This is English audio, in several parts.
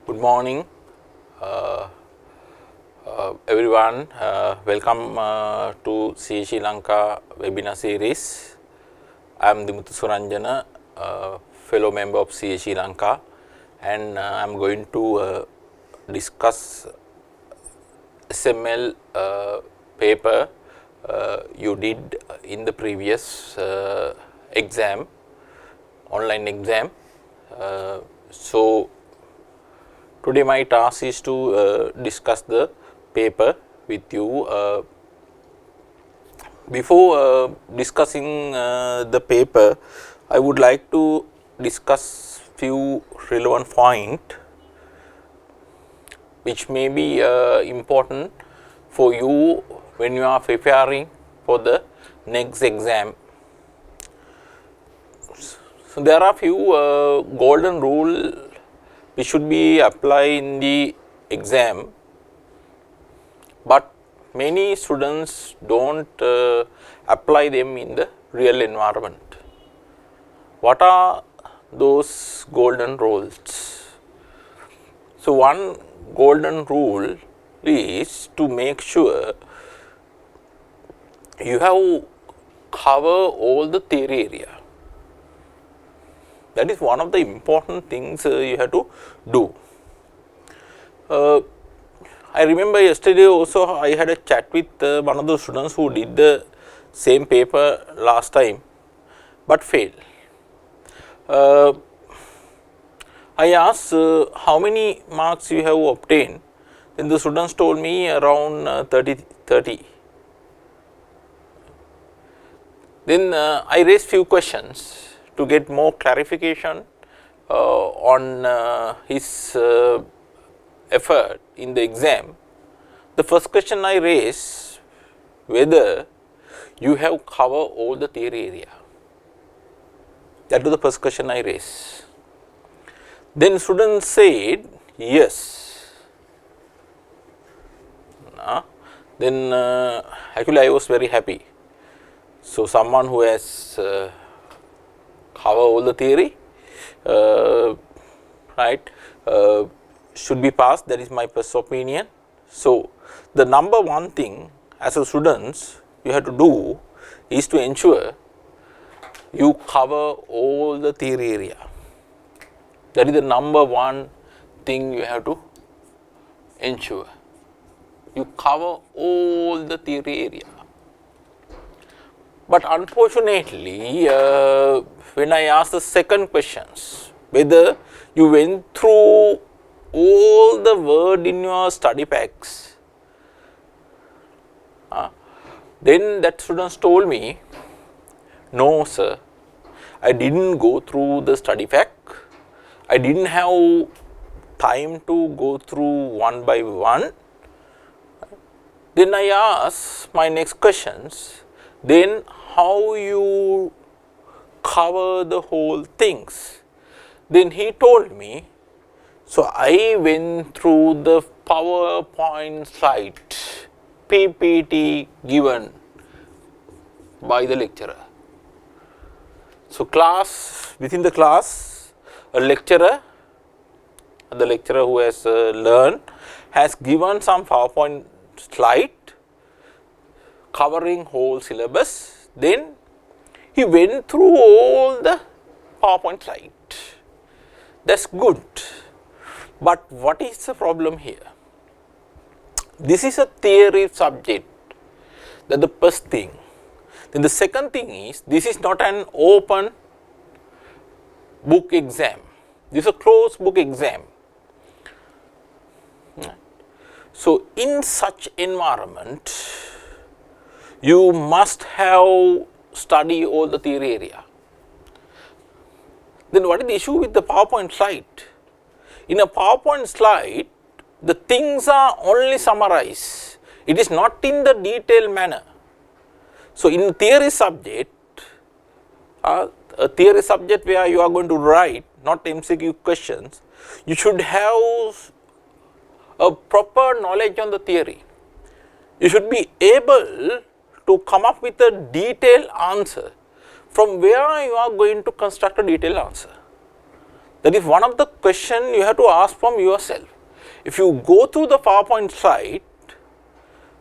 Good morning, everyone. Welcome to CSE Lanka webinar series. I am Dimuthu Suranjana, fellow member of CSE Lanka, and I am going to discuss SML paper you did in the previous exam, online exam. So today my task is to discuss the paper with you. Before discussing the paper, I would like to discuss few relevant points which may be important for you when you are preparing for the next exam. So there are few golden rule which should be applied in the exam, but many students don't apply them in the real environment. What are those golden rules? So one golden rule is to make sure you have cover all the theory area. That is one of the important things you have to do. I remember yesterday also I had a chat with one of the students who did the same paper last time but failed. I asked how many marks you have obtained. Then the students told me around 30. Then I raised few questions to get more clarification on his effort in the exam. The first question I raised, whether you have covered all the theory area. That was the first question I raised. Then students said yes. Then actually I was very happy. So someone who has cover all the theory, right, should be passed. That is my first opinion. So the number one thing as a students you have to do is to ensure you cover all the theory area. That is the number one thing you have to ensure. You cover all the theory area. But unfortunately, when I asked the second questions, whether you went through all the word in your study packs, then that students told me, no sir, I didn't go through the study pack. I didn't have time to go through one by one. Then I asked my next questions, then how you cover the whole things? Then he told me, so I went through the PowerPoint slide, PPT given by the lecturer. So within the class, a lecturer, the lecturer who has learned, has given some PowerPoint slide covering whole syllabus. Then he went through all the PowerPoint slide. That's good. But what is the problem here? This is a theory subject. That's the first thing. Then the second thing is, this is not an open book exam. This is a closed book exam. So in such environment, you must have study all the theory area. Then what is the issue with the PowerPoint slide? In a PowerPoint slide, the things are only summarized. It is not in the detailed manner. So in theory subject, a theory subject where you are going to write, not MCQ questions, you should have a proper knowledge on the theory. You should be able to come up with a detailed answer from where you are going to construct a detailed answer. That is one of the question you have to ask from yourself. If you go through the PowerPoint slide,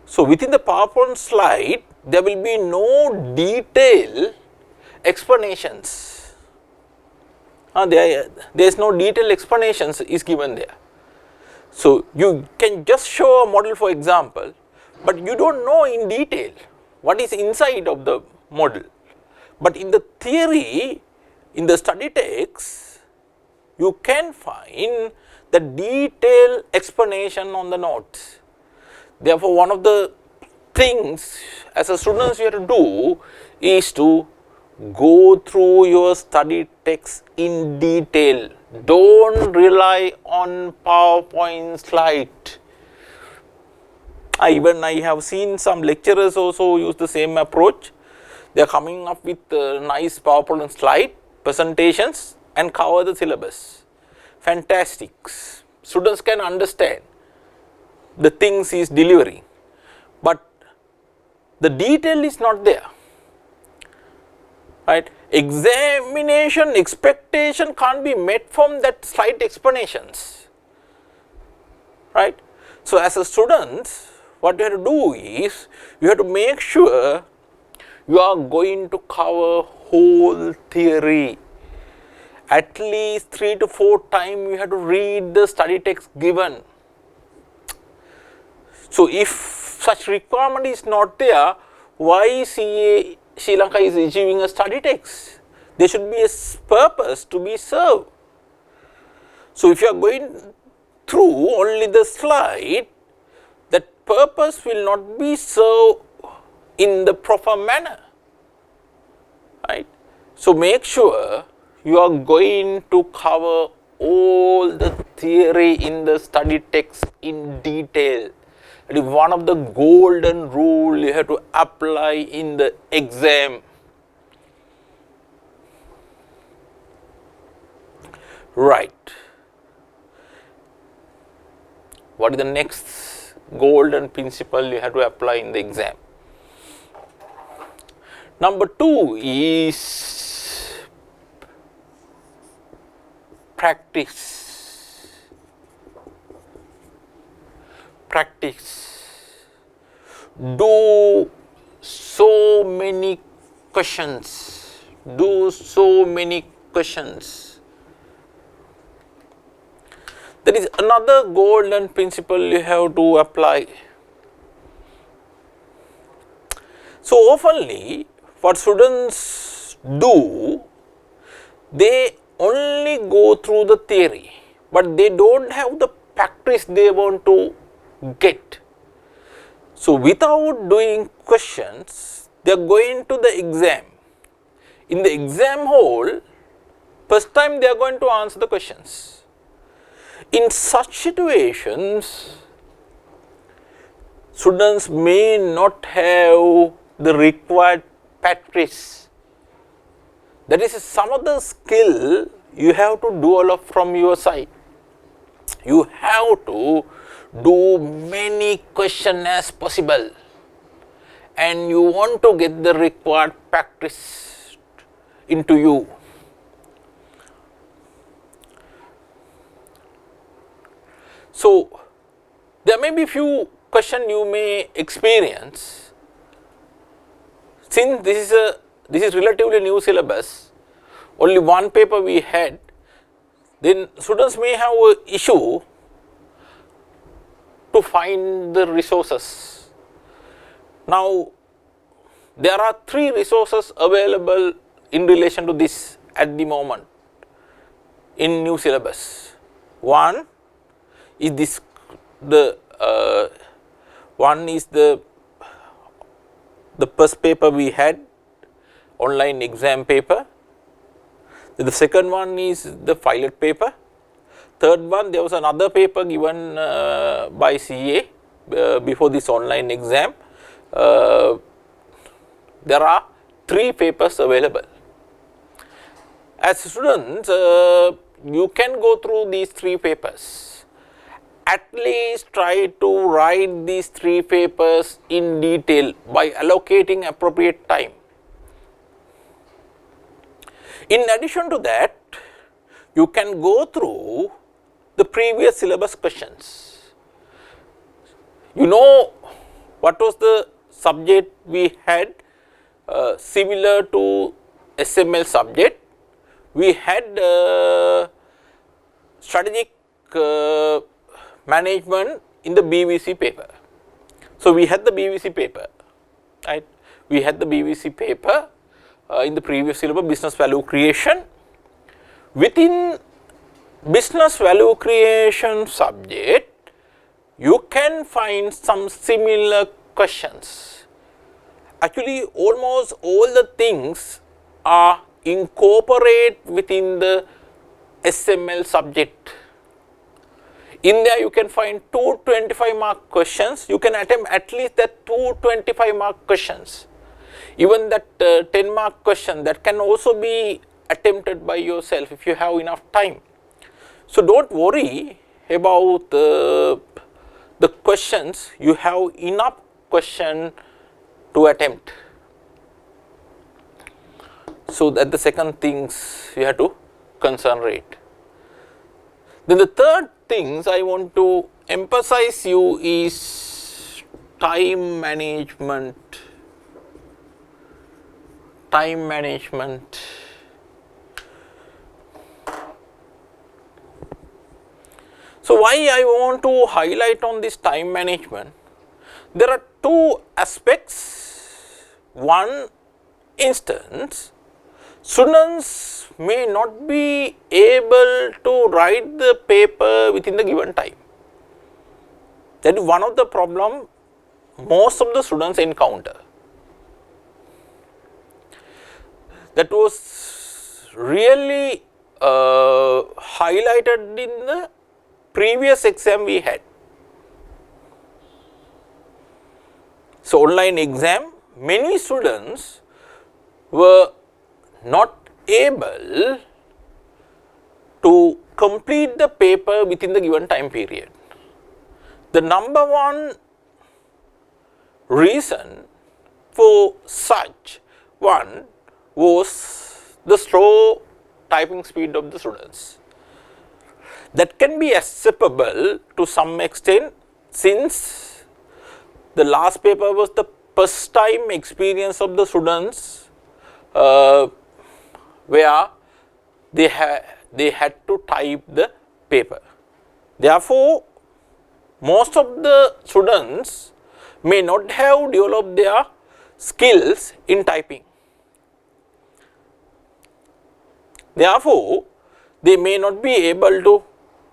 so within the PowerPoint slide, there will be no detailed explanations. There is no detailed explanations is given there. So you can just show a model, for example, but you don't know in detail what is inside of the model. But in the theory, in the study text, you can find the detailed explanation on the notes. Therefore, one of the things as a student you have to do is to go through your study text in detail. Don't rely on PowerPoint slide. Even I have seen some lecturers also use the same approach. They are coming up with nice PowerPoint slide presentations and cover the syllabus. Fantastic. Students can understand the things he is delivering, but the detail is not there. Right? Examination expectation can't be met from that slide explanations. Right? So as a student, what you have to do is, you have to make sure you are going to cover whole theory. At least 3 to 4 times you have to read the study text given. So if such requirement is not there, why CA Sri Lanka is issuing a study text? There should be a purpose to be served. So if you are going through only the slide, that purpose will not be served in the proper manner. Right? So make sure you are going to cover all the theory in the study text in detail. It is one of the golden rules you have to apply in the exam. Right. What is the next golden principle you have to apply in the exam? Number 2 is practice. Do so many questions. There is another golden principle you have to apply. So oftenly, what students do, they only go through the theory, but they don't have the practice they want to get. So without doing questions, they are going to the exam. In the exam hall, first time they are going to answer the questions. In such situations, students may not have the required practice. That is some of the skill you have to develop from your side. You have to do many questions as possible, and you want to get the required practice into you. So there may be few questions you may experience. Since this is relatively new syllabus, only one paper we had, then students may have an issue to find the resources. Now, there are 3 resources available in relation to this at the moment in new syllabus. One is the first paper we had, online exam paper. The second one is the pilot paper. Third one, there was another paper given by CA before this online exam. There are 3 papers available. As students, you can go through these 3 papers. At least try to write these 3 papers in detail by allocating appropriate time. In addition to that, you can go through the previous syllabus questions. You know what was the subject we had similar to SML subject? We had strategic management in the BVC paper. So, we had the BVC paper, right. We had the BVC paper in the previous syllabus, business value creation. Within business value creation subject, you can find some similar questions. Actually, almost all the things are incorporated within the SML subject. In there you can find 2 25-mark questions. You can attempt at least that 2 25-mark questions. Even that 10-mark question, that can also be attempted by yourself if you have enough time. So, do not worry about the questions, you have enough question to attempt. So, that the second things you have to concentrate. Then the third things I want to emphasize you is time management. Time management. So, why I want to highlight on this time management? There are two aspects. One instance, students may not be able to write the paper within the given time. That is one of the problem most of the students encounter. That was really highlighted in the previous exam we had. So, online exam, many students were not able to complete the paper within the given time period. The number one reason for such one was the slow typing speed of the students. That can be acceptable to some extent, since the last paper was the first time experience of the students where they had to type the paper. Therefore, most of the students may not have developed their skills in typing. Therefore, they may not be able to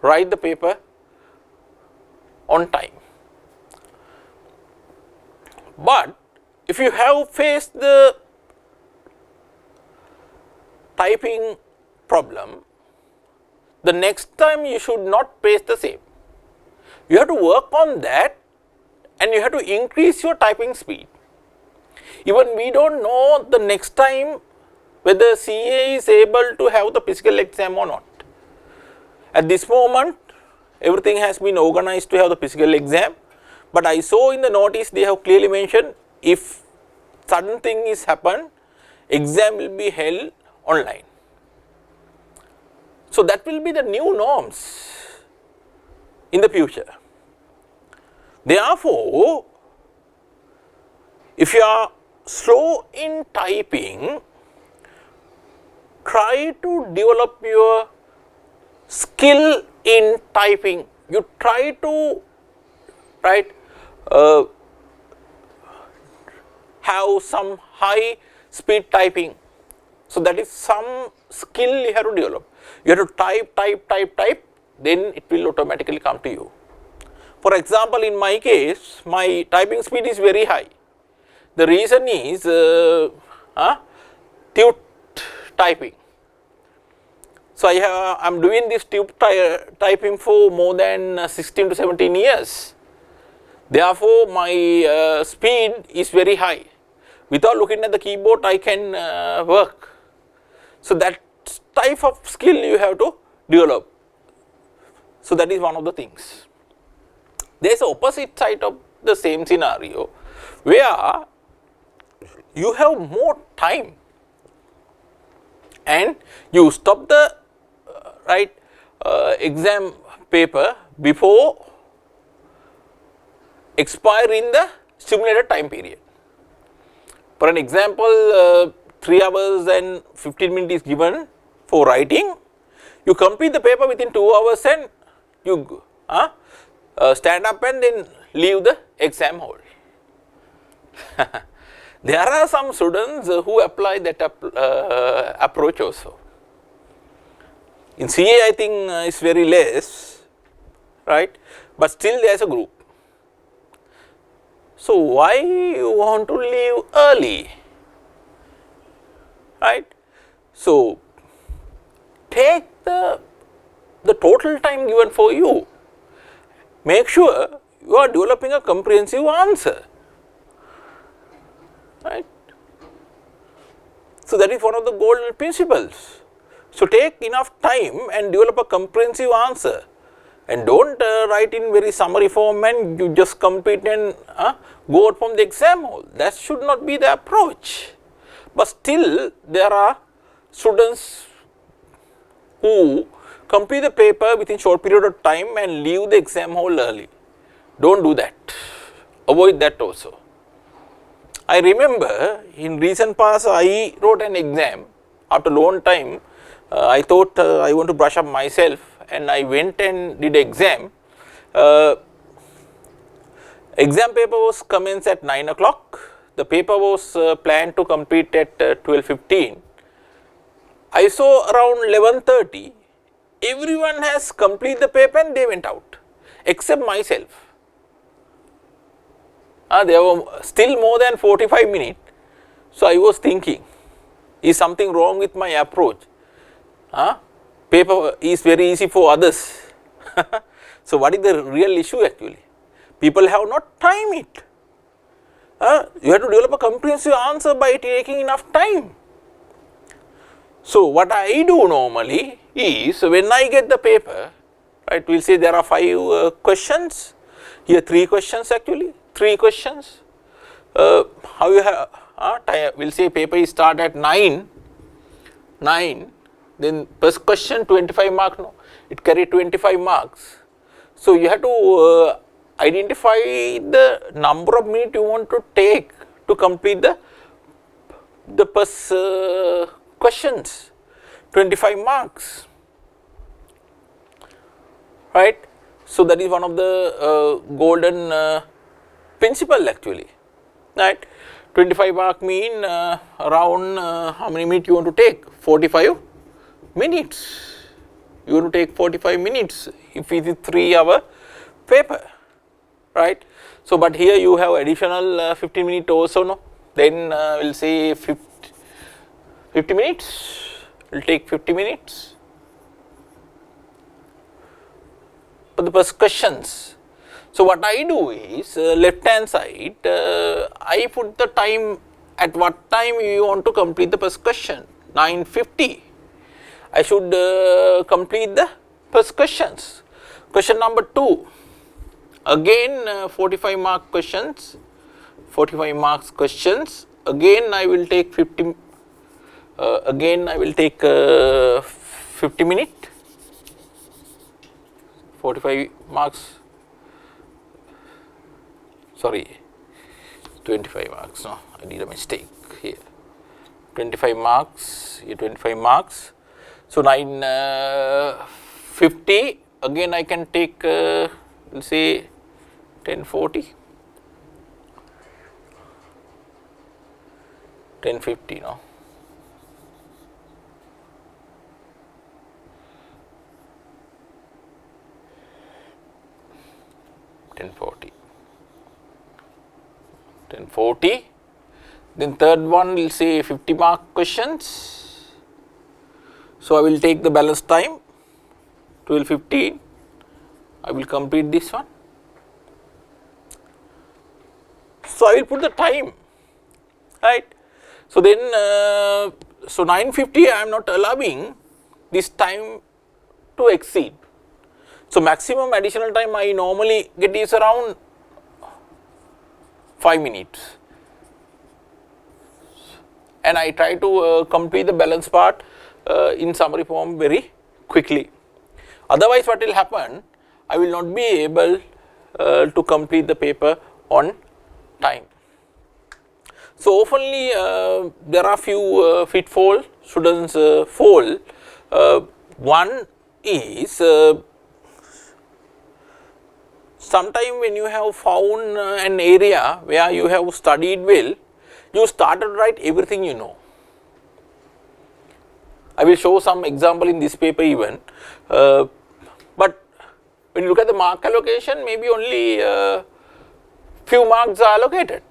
write the paper on time. But if you have faced the typing problem, the next time you should not face the same. You have to work on that and you have to increase your typing speed. Even we do not know the next time whether CA is able to have the physical exam or not. At this moment, everything has been organized to have the physical exam, but I saw in the notice they have clearly mentioned if sudden thing is happened, exam will be held online. So, that will be the new norms in the future. Therefore, if you are slow in typing, try to develop your skill in typing. You try to have some high speed typing. So, that is some skill you have to develop. You have to type, then it will automatically come to you. For example, in my case, my typing speed is very high. The reason is tube typing. So, I am doing this tube typing for more than 16 to 17 years. Therefore, my speed is very high. Without looking at the keyboard, I can work. So, that type of skill you have to develop. So, that is one of the things. There is an opposite side of the same scenario where you have more time and you stop the write exam paper before expiring the simulated time period. For an example, 3 hours and 15 minutes is given for writing. You complete the paper within 2 hours and you stand up and then leave the exam hall. There are some students who apply that approach also. In CA, I think it's very less, right? But still there is a group. So why you want to leave early, right? So take the total time given for you. Make sure you are developing a comprehensive answer, right? So that is one of the golden principles. So take enough time and develop a comprehensive answer, and don't write in very summary form and you just complete and go out from the exam hall. That should not be the approach. But still there are students who complete the paper within short period of time and leave the exam hall early. Don't do that. Avoid that also. I remember in recent past I wrote an exam after long time. I thought I want to brush up myself and I went and did exam. Exam paper was commenced at 9 o'clock. The paper was planned to complete at 12:15. I saw around 11:30. Everyone has completed the paper and they went out, except myself. There were still more than 45 minutes. So I was thinking, is something wrong with my approach? Paper is very easy for others. So what is the real issue actually? People have not time it. You have to develop a comprehensive answer by taking enough time. So what I do normally is, when I get the paper, right, we will say there are 5 questions, here 3 questions actually, 3 questions. How you have, we will say paper is start at 9, then first question 25 marks, no, it carry 25 marks. So you have to identify the number of minutes you want to take to complete the first questions, 25 marks, right. So that is one of the golden principle actually, right. 25 mark mean around how many minutes you want to take? 45 minutes. You want to take 45 minutes if it is 3-hour paper, right. So but here you have additional 15 minutes also, no, then we will say 50 minutes, it will take 50 minutes for the first questions. So what I do is, left hand side, I put the time at what time you want to complete the first question, 9:50. I should complete the first questions. Question number 2, again 45 mark questions, 45 marks questions, again I will take 50, again I will take 50 minutes, 45 marks, sorry, 25 marks, no, I did a mistake here, 25 marks, here 25 marks. So 9:50, again I can take, we'll say 10:40, 10:50, no. $10.40, then third one will say 50 mark questions. So I will take the balance time 12:15, I will complete this one. So I will put the time, right. So then so 9:50 I am not allowing this time to exceed. So maximum additional time I normally get is around 5 minutes, and I try to complete the balance part in summary form very quickly. Otherwise, what will happen? I will not be able to complete the paper on time. So, oftenly there are few pitfalls students fall. One is sometime when you have found an area where you have studied well, you started write everything you know. I will show some example in this paper even, but when you look at the mark allocation, maybe only few marks are allocated.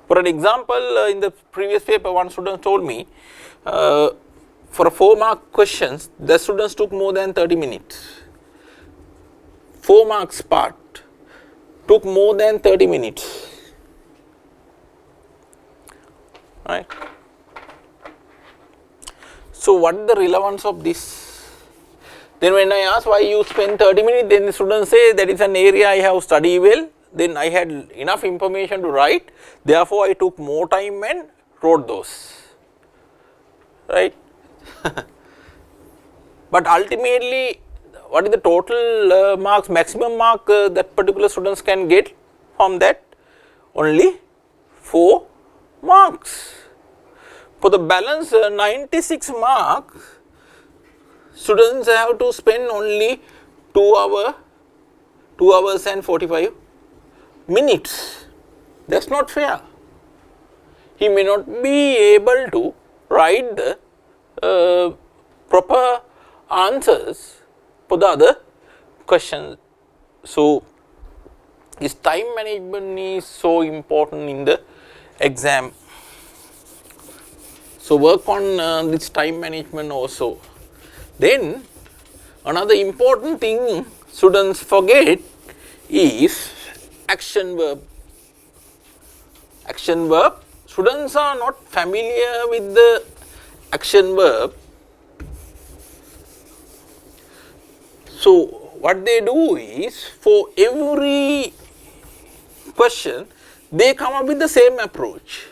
For an example, in the previous paper, one student told me for a 4-mark questions, the students took more than 30 minutes. 4 marks part took more than 30 minutes, right. So, what is the relevance of this? Then when I ask why you spend 30 minutes, then the students say that is an area I have studied well, then I had enough information to write, therefore I took more time and wrote those, right. But ultimately, what is the total marks, maximum mark that particular students can get from that? Only 4 marks. For the balance 96 marks, students have to spend only 2 hours and 45 minutes. That is not fair. He may not be able to write the proper answers for the other questions. So, this time management is so important in the exam. So, work on this time management also. Then another important thing students forget is action verb. Action verb, students are not familiar with the action verb. So, what they do is for every question they come up with the same approach.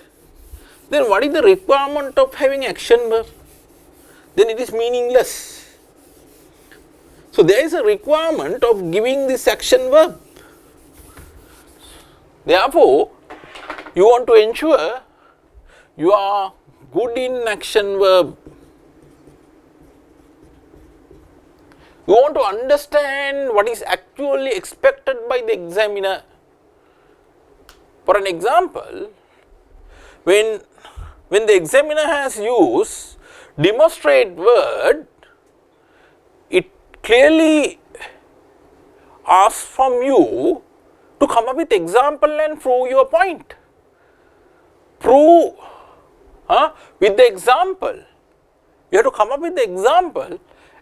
Then what is the requirement of having action verb? Then it is meaningless. So, there is a requirement of giving this action verb. Therefore, you want to ensure you are good in action verb. You want to understand what is actually expected by the examiner. For an example, when the examiner has used demonstrate word, it clearly asks from you to come up with example and prove your point. Prove with the example. You have to come up with the example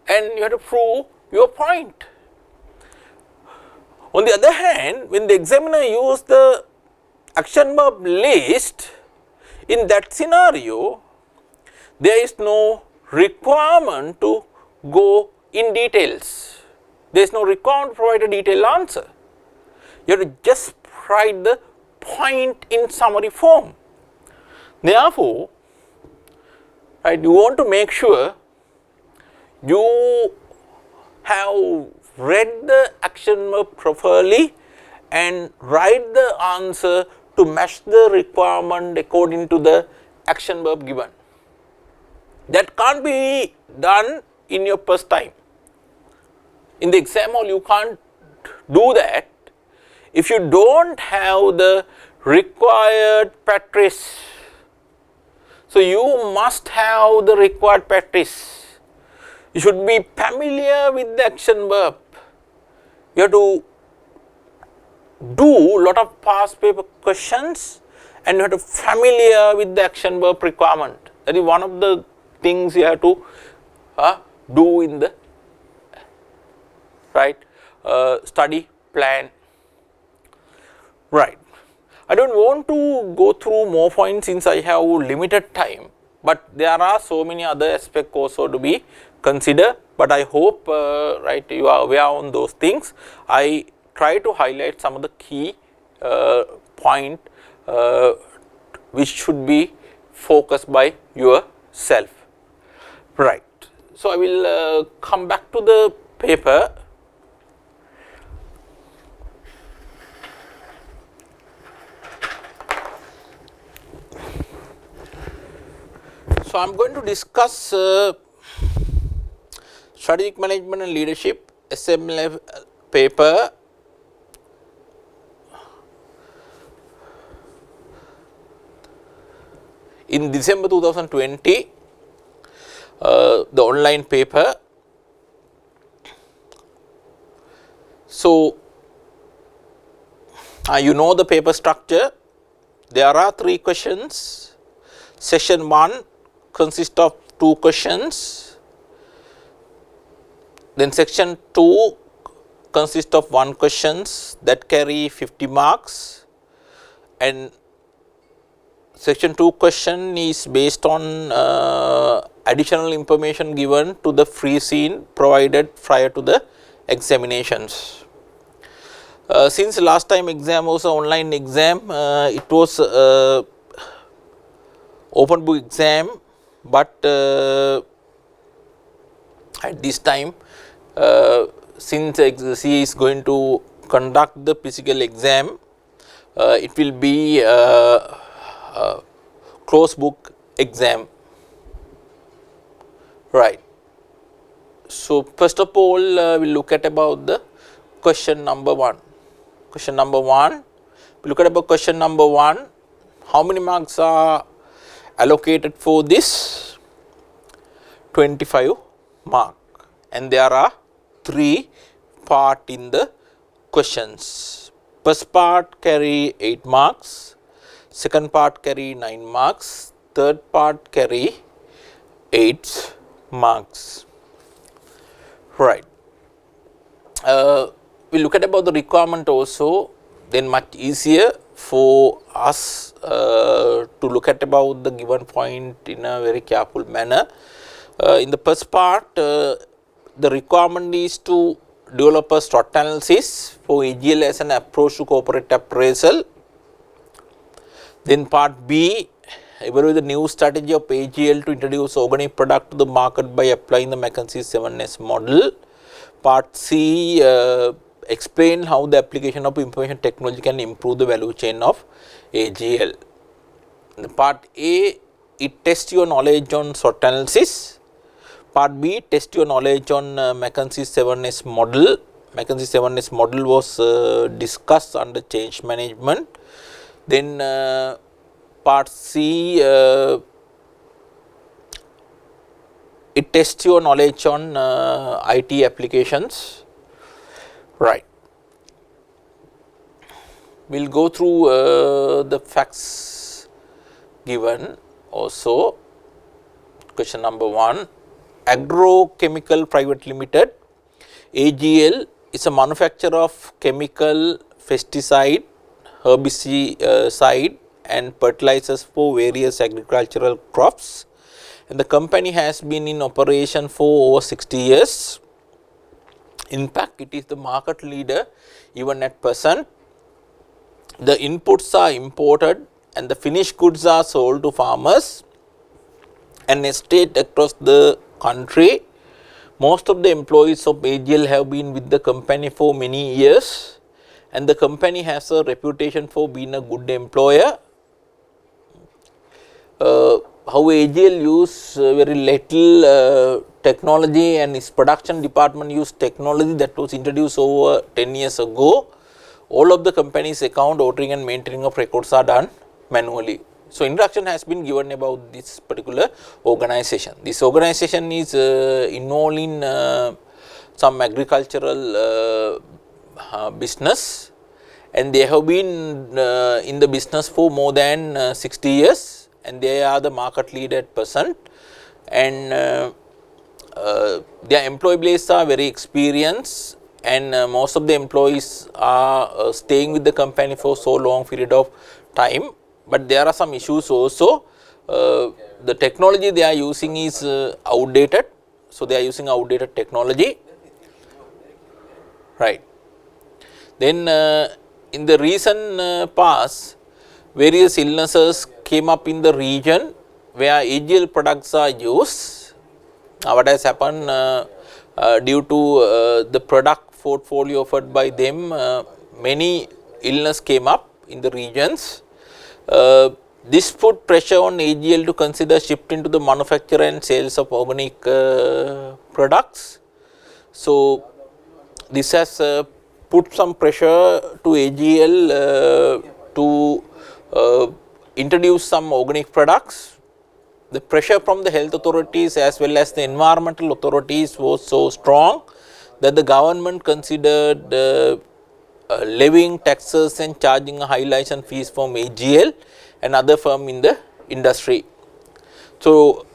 and you have to prove your point. On the other hand, when the examiner used the action verb list, in that scenario, there is no requirement to go in details. There is no requirement to provide a detailed answer. You have to just write the point in summary form. Therefore, right, you want to make sure you have read the action verb properly and write the answer to match the requirement according to the action verb given. That can't be done in your first time. In the exam hall, you can't do that if you don't have the required practice. So, you must have the required practice. You should be familiar with the action verb. You have to do lot of past paper questions and you have to familiar with the action verb requirement. That is one of the things you have to do in the study plan. Right. I don't want to go through more points since I have limited time, but there are so many other aspects also to be considered, but I hope you are aware on those things. I try to highlight some of the key point which should be focused by yourself. Right. So, I will come back to the paper. So, I am going to discuss strategic management and leadership SL4 paper. In December 2020, the online paper. So, you know the paper structure. There are 3 questions. Section 1 consists of 2 questions. Then section 2 consists of 1 questions that carry 50 marks, and section 2 question is based on additional information given to the free scene provided prior to the examinations. Since last time exam was an online exam, it was open book exam, but at this time, since CA is going to conduct the physical exam, it will be closed book exam, right. So, first of all, we will look at about the question number 1. Question number 1, we look at about question number 1, how many marks are allocated for this? 25 mark, and there are 3 part in the questions. First part carry 8 marks, second part carry 9 marks, third part carry 8 marks, right. We look at about the requirement also, then much easier for us to look at about the given point in a very careful manner. In the first part, the requirement is to develop a SWOT analysis for AGL as an approach to corporate appraisal. Then part B, evaluate the new strategy of AGL to introduce organic product to the market by applying the McKinsey 7S model. Part C, explain how the application of information technology can improve the value chain of AGL. In part A, it tests your knowledge on SWOT analysis. Part B, test your knowledge on McKinsey 7S model. McKinsey 7S model was discussed under change management. Then part C, it tests your knowledge on IT applications, right. We will go through the facts given also. Question number 1, Agrochemical Private Limited, AGL is a manufacturer of chemical, pesticide, herbicide and fertilizers for various agricultural crops, and the company has been in operation for over 60 years. In fact, it is the market leader even at present. The inputs are imported and the finished goods are sold to farmers and estate across the country. Most of the employees of AGL have been with the company for many years, and the company has a reputation for being a good employer. How AGL use very little technology, and its production department used technology that was introduced over 10 years ago. All of the company's account, ordering and maintaining of records are done manually. So, introduction has been given about this particular organization. This organization is involved in some agricultural business, and they have been in the business for more than 60 years, and they are the market leader at present, and their employee base are very experienced, and most of the employees are staying with the company for so long period of time. But there are some issues also. The technology they are using is outdated, so they are using outdated technology, right. Then in the recent past, various illnesses came up in the region where AGL products are used. What has happened, due to the product portfolio offered by them, many illness came up in the regions. This put pressure on AGL to consider shifting to the manufacture and sales of organic products. So, this has put some pressure to AGL to introduce some organic products. The pressure from the health authorities as well as the environmental authorities was so strong that the government considered levying taxes and charging a high license fees from AGL and other firm in the industry. So,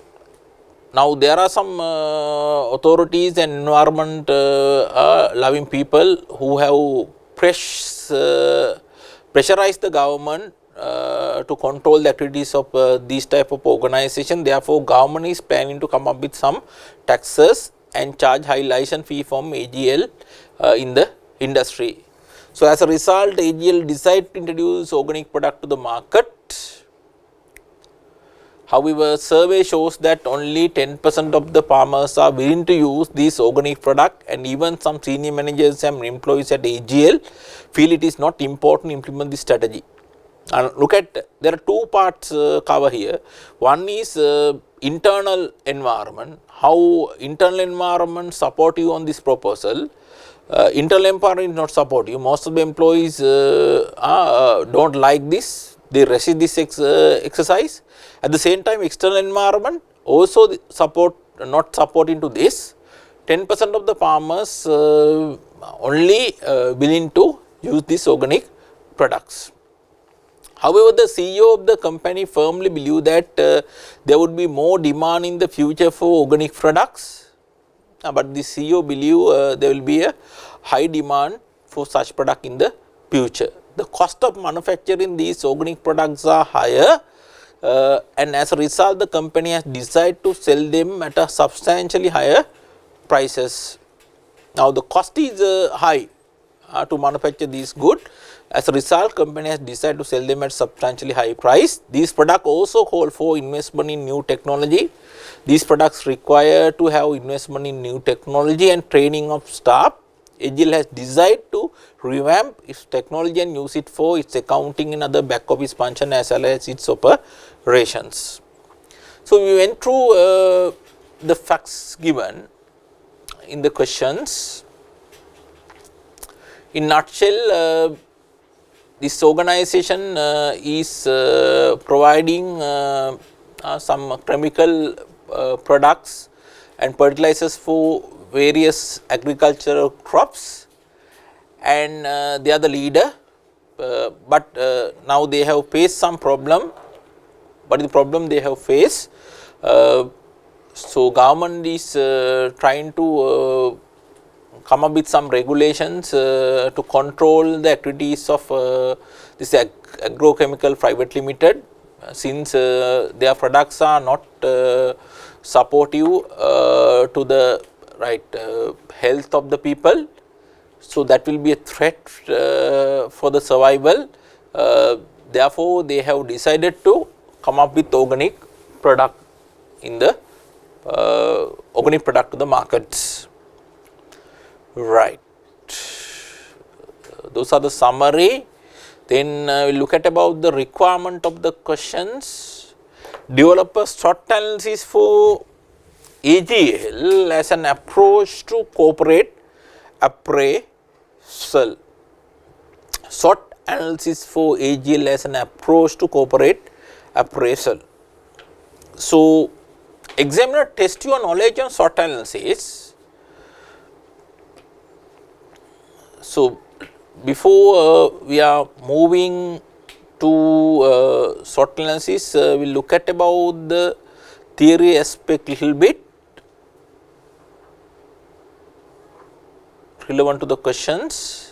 now there are some authorities and environment loving people who have pressurized the government to control the activities of these type of organization. Therefore, government is planning to come up with some taxes and charge high license fee from AGL in the industry. So, as a result, AGL decided to introduce organic product to the market. However, survey shows that only 10% of the farmers are willing to use this organic product, and even some senior managers and employees at AGL feel it is not important to implement this strategy. And look at, there are two parts cover here. One is internal environment, how internal environment support you on this proposal. Internal environment is not support you. Most of the employees don't like this, they resist this exercise. At the same time, external environment also not supporting to this. 10% of the farmers only willing to use these organic products. However, the CEO of the company firmly believe that there would be more demand in the future for organic products, but the CEO believe there will be a high demand for such product in the future. The cost of manufacturing these organic products are higher, and as a result the company has decided to sell them at a substantially higher prices. Now, the cost is high to manufacture these goods. As a result, company has decided to sell them at substantially high price. These products also call for investment in new technology. These products require to have investment in new technology and training of staff. AGL has decided to revamp its technology and use it for its accounting and other back office function as well as its operations. So, we went through the facts given in the questions. In nutshell, this organization is providing some chemical products and fertilizers for various agricultural crops, and they are the leader, but now they have faced some problem. What is the problem they have faced? So, government is trying to come up with some regulations to control the activities of this agrochemical private limited, since their products are not supportive to the health of the people. So, that will be a threat for the survival. Therefore, they have decided to come up with organic product in the organic product to the markets. Right. Those are the summary. Then we will look at about the requirement of the questions. Develop a SWOT analysis for AGL as an approach to corporate appraisal. SWOT analysis for AGL as an approach to corporate appraisal. So, examiner test your knowledge on SWOT analysis. So, before we are moving to SWOT analysis, we will look at about the theory aspect little bit relevant to the questions.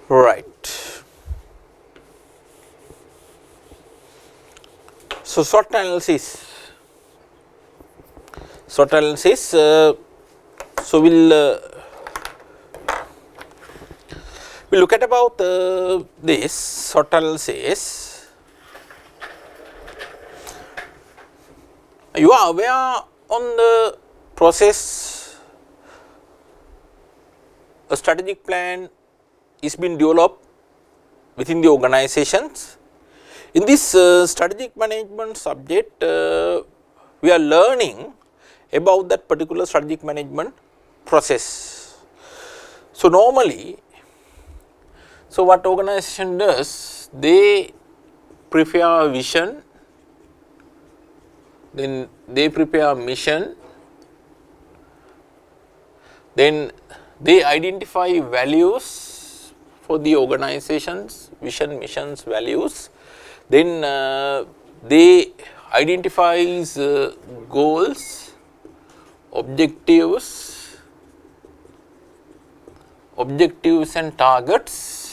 Right. So, SWOT analysis. SWOT analysis, So, we will look at about this. Sottel says, you are aware on the process a strategic plan is being developed within the organizations. In this strategic management subject, we are learning about that particular strategic management process. So, normally, so what organization does, they prepare vision, then they prepare mission, then they identify values for the organizations, vision, missions, values, then they identifies goals, objectives and targets.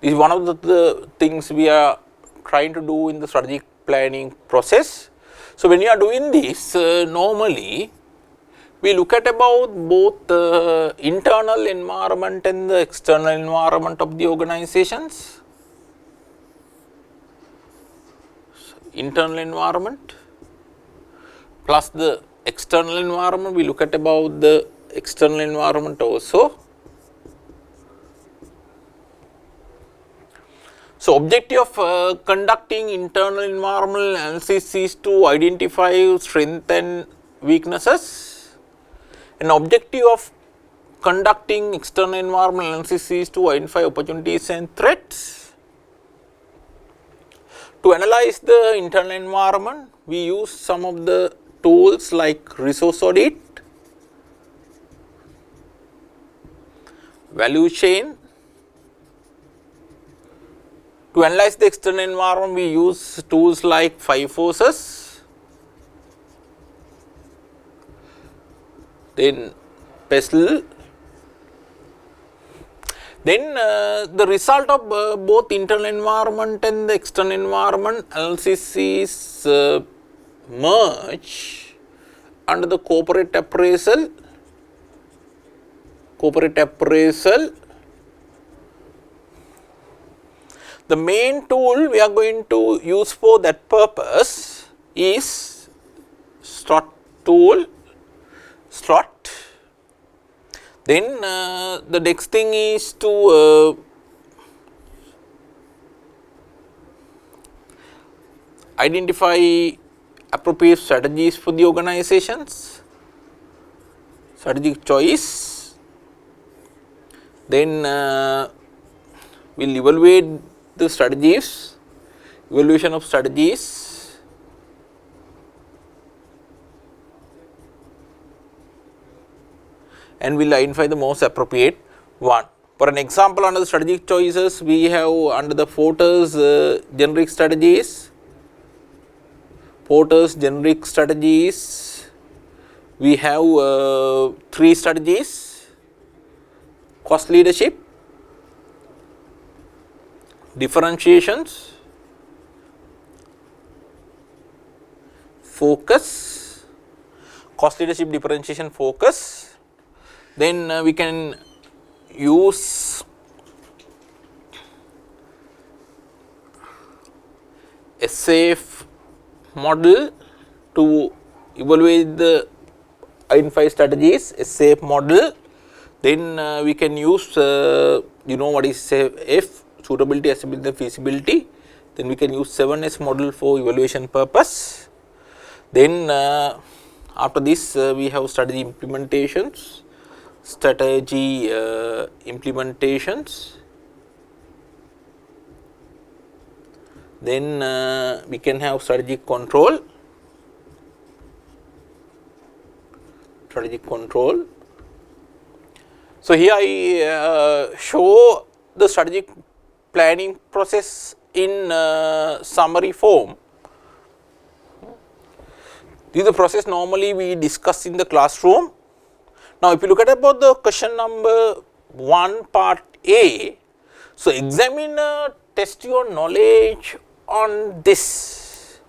This is one of the things we are trying to do in the strategic planning process. So, when you are doing this, normally we look at about both the internal environment and the external environment of the organizations. So, internal environment plus the external environment, we look at about the external environment also. So, objective of conducting internal environmental analysis is to identify strengths and weaknesses, and objective of conducting external environmental analysis is to identify opportunities and threats. To analyze the internal environment, we use some of the tools like resource audit, value chain. To analyze the external environment, we use tools like 5 forces, then PESTLE. Then the result of both internal environment and the external environment analysis is merged under the corporate appraisal. The main tool we are going to use for that purpose is SWOT tool, SWOT. Then the next thing is to identify appropriate strategies for the organizations, strategic choice. Then we will evaluate the strategies, evaluation of strategies, and we will identify the most appropriate one. For an example, under the strategic choices, we have under the Porter's generic strategies, we have 3 strategies: cost leadership, differentiations, focus, cost leadership, differentiation, focus. Then we can use a safe model to evaluate the identified strategies, a safe model. Then we can use what is safe, suitability, accessibility and feasibility. Then we can use 7S model for evaluation purpose. Then after this we have strategy implementations, then we can have strategic control. So, here I show the strategic planning process in summary form. This is the process normally we discuss in the classroom. Now, if you look at about the question number 1 part A, so examine a test your knowledge on this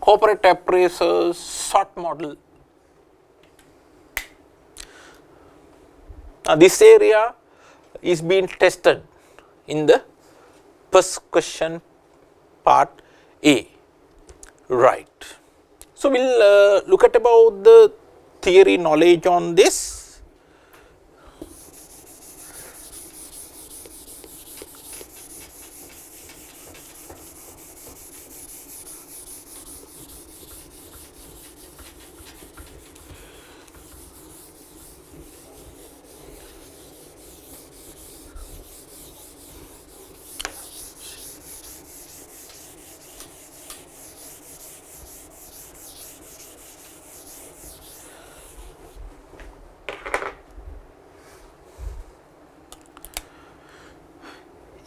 corporate appraisers SWOT model. Now, this area is being tested in the first question part A, right. So, we will look at about the theory knowledge on this.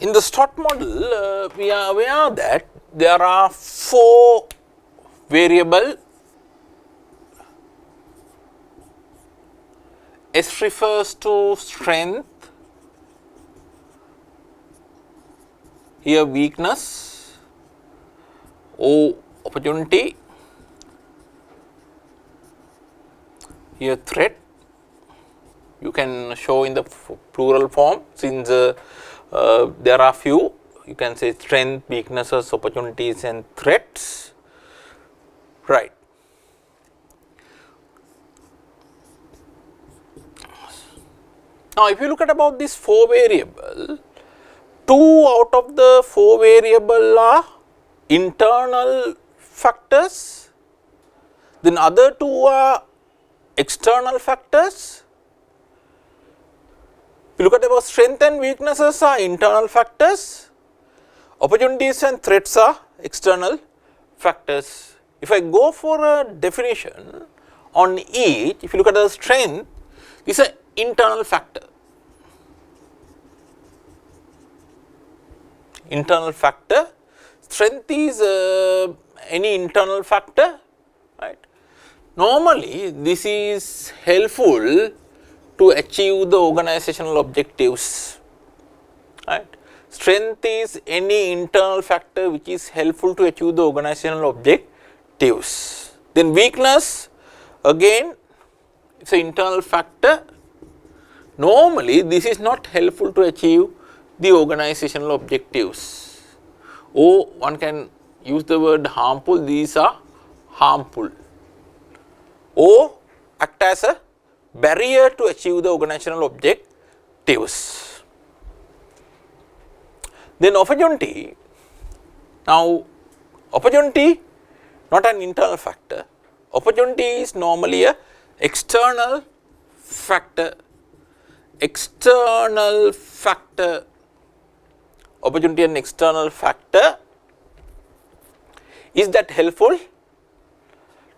In the SWOT model, we are aware that there are 4 variables. S refers to strength, here weakness, O opportunity, here threat. You can show in the plural form since there are few, you can say strength, weaknesses, opportunities and threats, right. Now, if you look at about this 4 variable, 2 out of the 4 variable are internal factors, then other 2 are external factors. If you look at about strength and weaknesses are internal factors, opportunities and threats are external factors. If I go for a definition on each, if you look at the strength, this is an internal factor. Internal factor, strength is any internal factor, right. Normally, this is helpful to achieve the organizational objectives, right. Strength is any internal factor which is helpful to achieve the organizational objectives. Then weakness, again it is an internal factor. Normally, this is not helpful to achieve the organizational objectives. Or one can use the word harmful, these are harmful. Or act as a barrier to achieve the organizational objectives. Then opportunity, now opportunity not an internal factor, opportunity is normally a external factor, opportunity an external factor. Is that helpful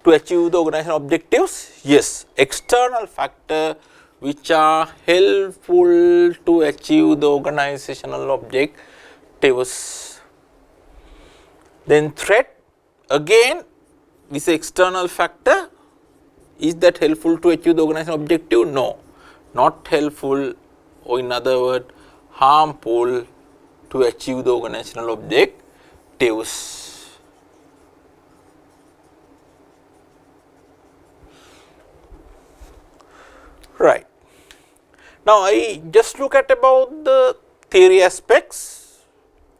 to achieve the organizational objectives? Yes, external factor which are helpful to achieve the organizational objectives. Then threat, again this external factor. Is that helpful to achieve the organizational objective? No, not helpful, or in other words harmful to achieve the organizational objectives. Right. Now, I just look at about the theory aspects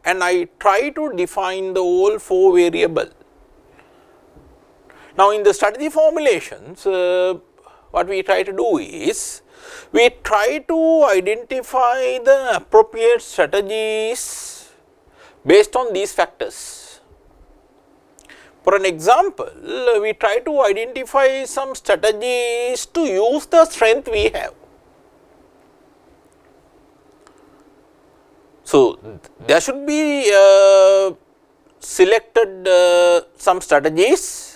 and I try to define the whole 4 variable. Now, in the strategy formulations, what we try to do is, we try to identify the appropriate strategies based on these factors. For an example, we try to identify some strategies to use the strength we have. So, there should be selected some strategies,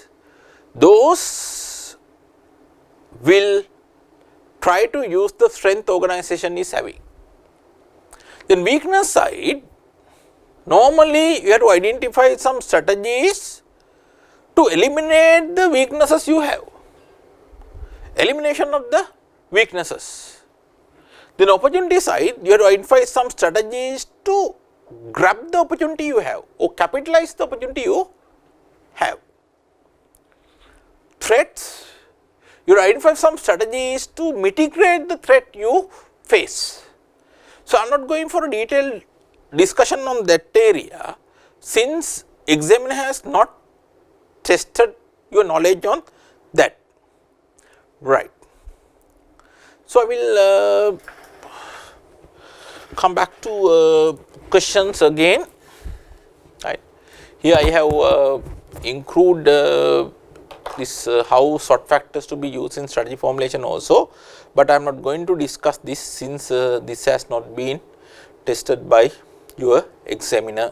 those will try to use the strength organization is having. Then weakness side, normally you have to identify some strategies to eliminate the weaknesses you have, elimination of the weaknesses. Then opportunity side, you have to identify some strategies to grab the opportunity you have or capitalize the opportunity you have. Threats, you identify some strategies to mitigate the threat you face. So, I am not going for a detailed discussion on that area, since examiner has not tested your knowledge on that, right. So, I will come back to questions again, right. Here I have include this how sort factors to be used in strategy formulation also, but I am not going to discuss this since this has not been tested by your examiner,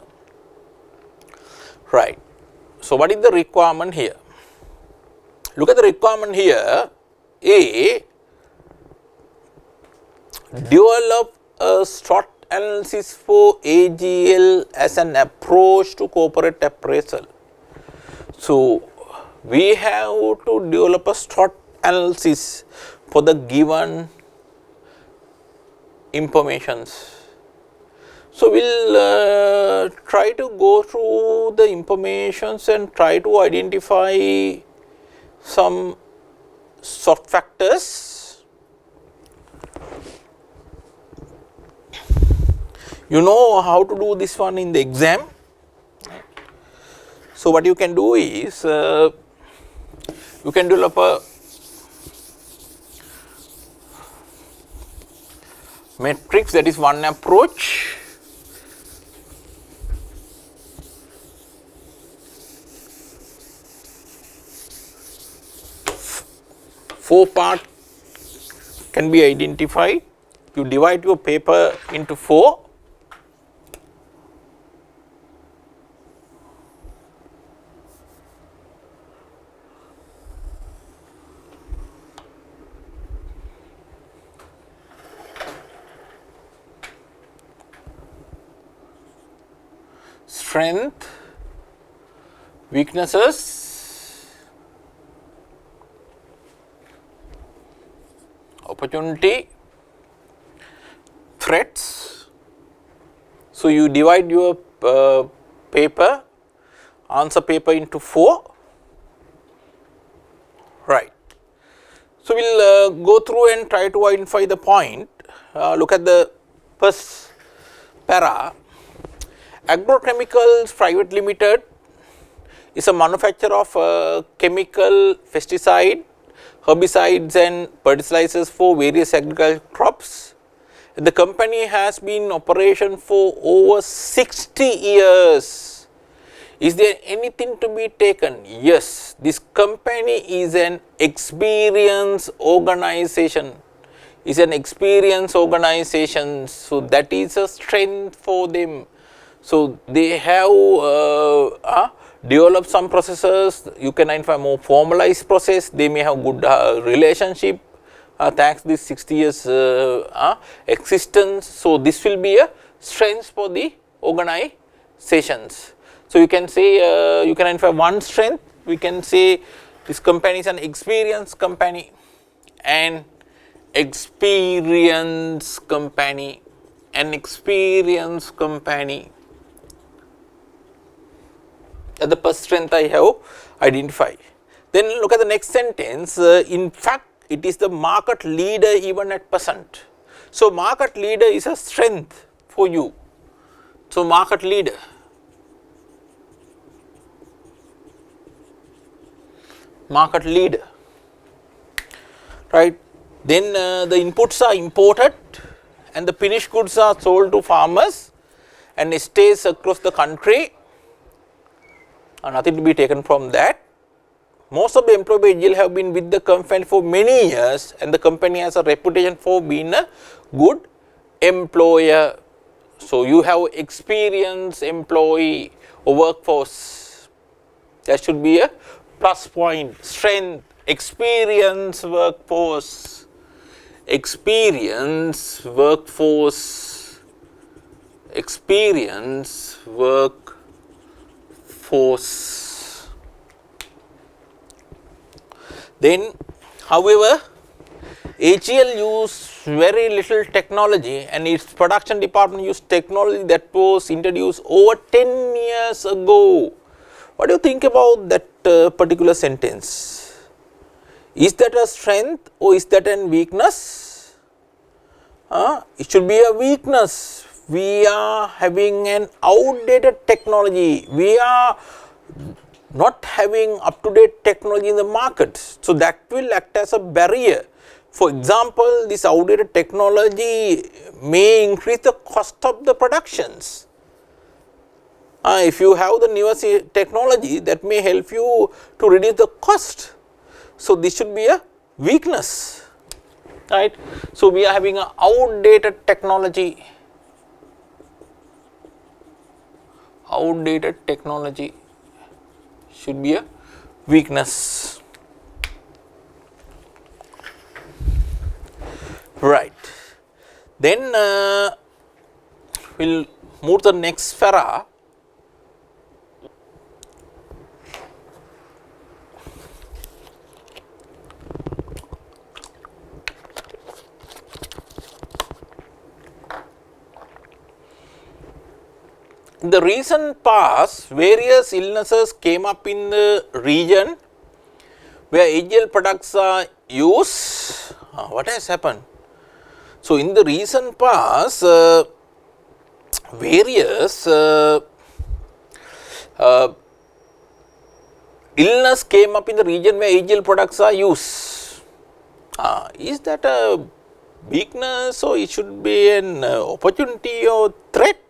right. So, what is the requirement here? Look at the requirement here. A, develop a SWOT analysis for AGL as an approach to corporate appraisal. So, we have to develop a SWOT analysis for the given informations. So, we will try to go through the informations and try to identify some SWOT factors. You know how to do this one in the exam. So, what you can do is you can develop a matrix, that is one approach. Four parts can be identified. You divide your paper into 4. Strength, weaknesses, opportunity, threats. So, you divide your paper, answer paper into 4, right. So, we will go through and try to identify the point. Look at the first para. Agrochemicals Private Limited is a manufacturer of chemical pesticide, herbicides and fertilizers for various agricultural crops. The company has been in operation for over 60 years. Is there anything to be taken? Yes, this company is an experienced organization. So, that is a strength for them. So, they have developed some processes. You can identify more formalized process. They may have good relationship thanks this 60 years existence. So, this will be a strength for the organizations. So, you can say you can identify one strength. We can say this company is an experienced company, an experienced company, an experienced company. The first strength I have identified. Then look at the next sentence. In fact, it is the market leader even at present. So, market leader is a strength for you. So, market leader. Market leader, right. Then the inputs are imported and the finished goods are sold to farmers and stays across the country. Nothing to be taken from that. Most of the employees by AGL have been with the company for many years, and the company has a reputation for being a good employer. So, you have experienced employee or workforce. That should be a plus point. Strength, experience workforce, experience workforce, experience workforce. Then, however, AGL use very little technology and its production department used technology that was introduced over 10 years ago. What do you think about that particular sentence? Is that a strength or is that a weakness? It should be a weakness. We are having an outdated technology. We are not having up-to-date technology in the market. So, that will act as a barrier. For example, this outdated technology may increase the cost of the productions. If you have the newest technology, that may help you to reduce the cost. So, this should be a weakness, right. So, we are having an outdated technology. Outdated technology should be a weakness. Right. Then we will move to the next para. In the recent past, various illnesses came up in the region where AGL products are used. What has happened? So, in the recent past, various illness came up in the region where AGL products are used. Is that a weakness or it should be an opportunity or threat?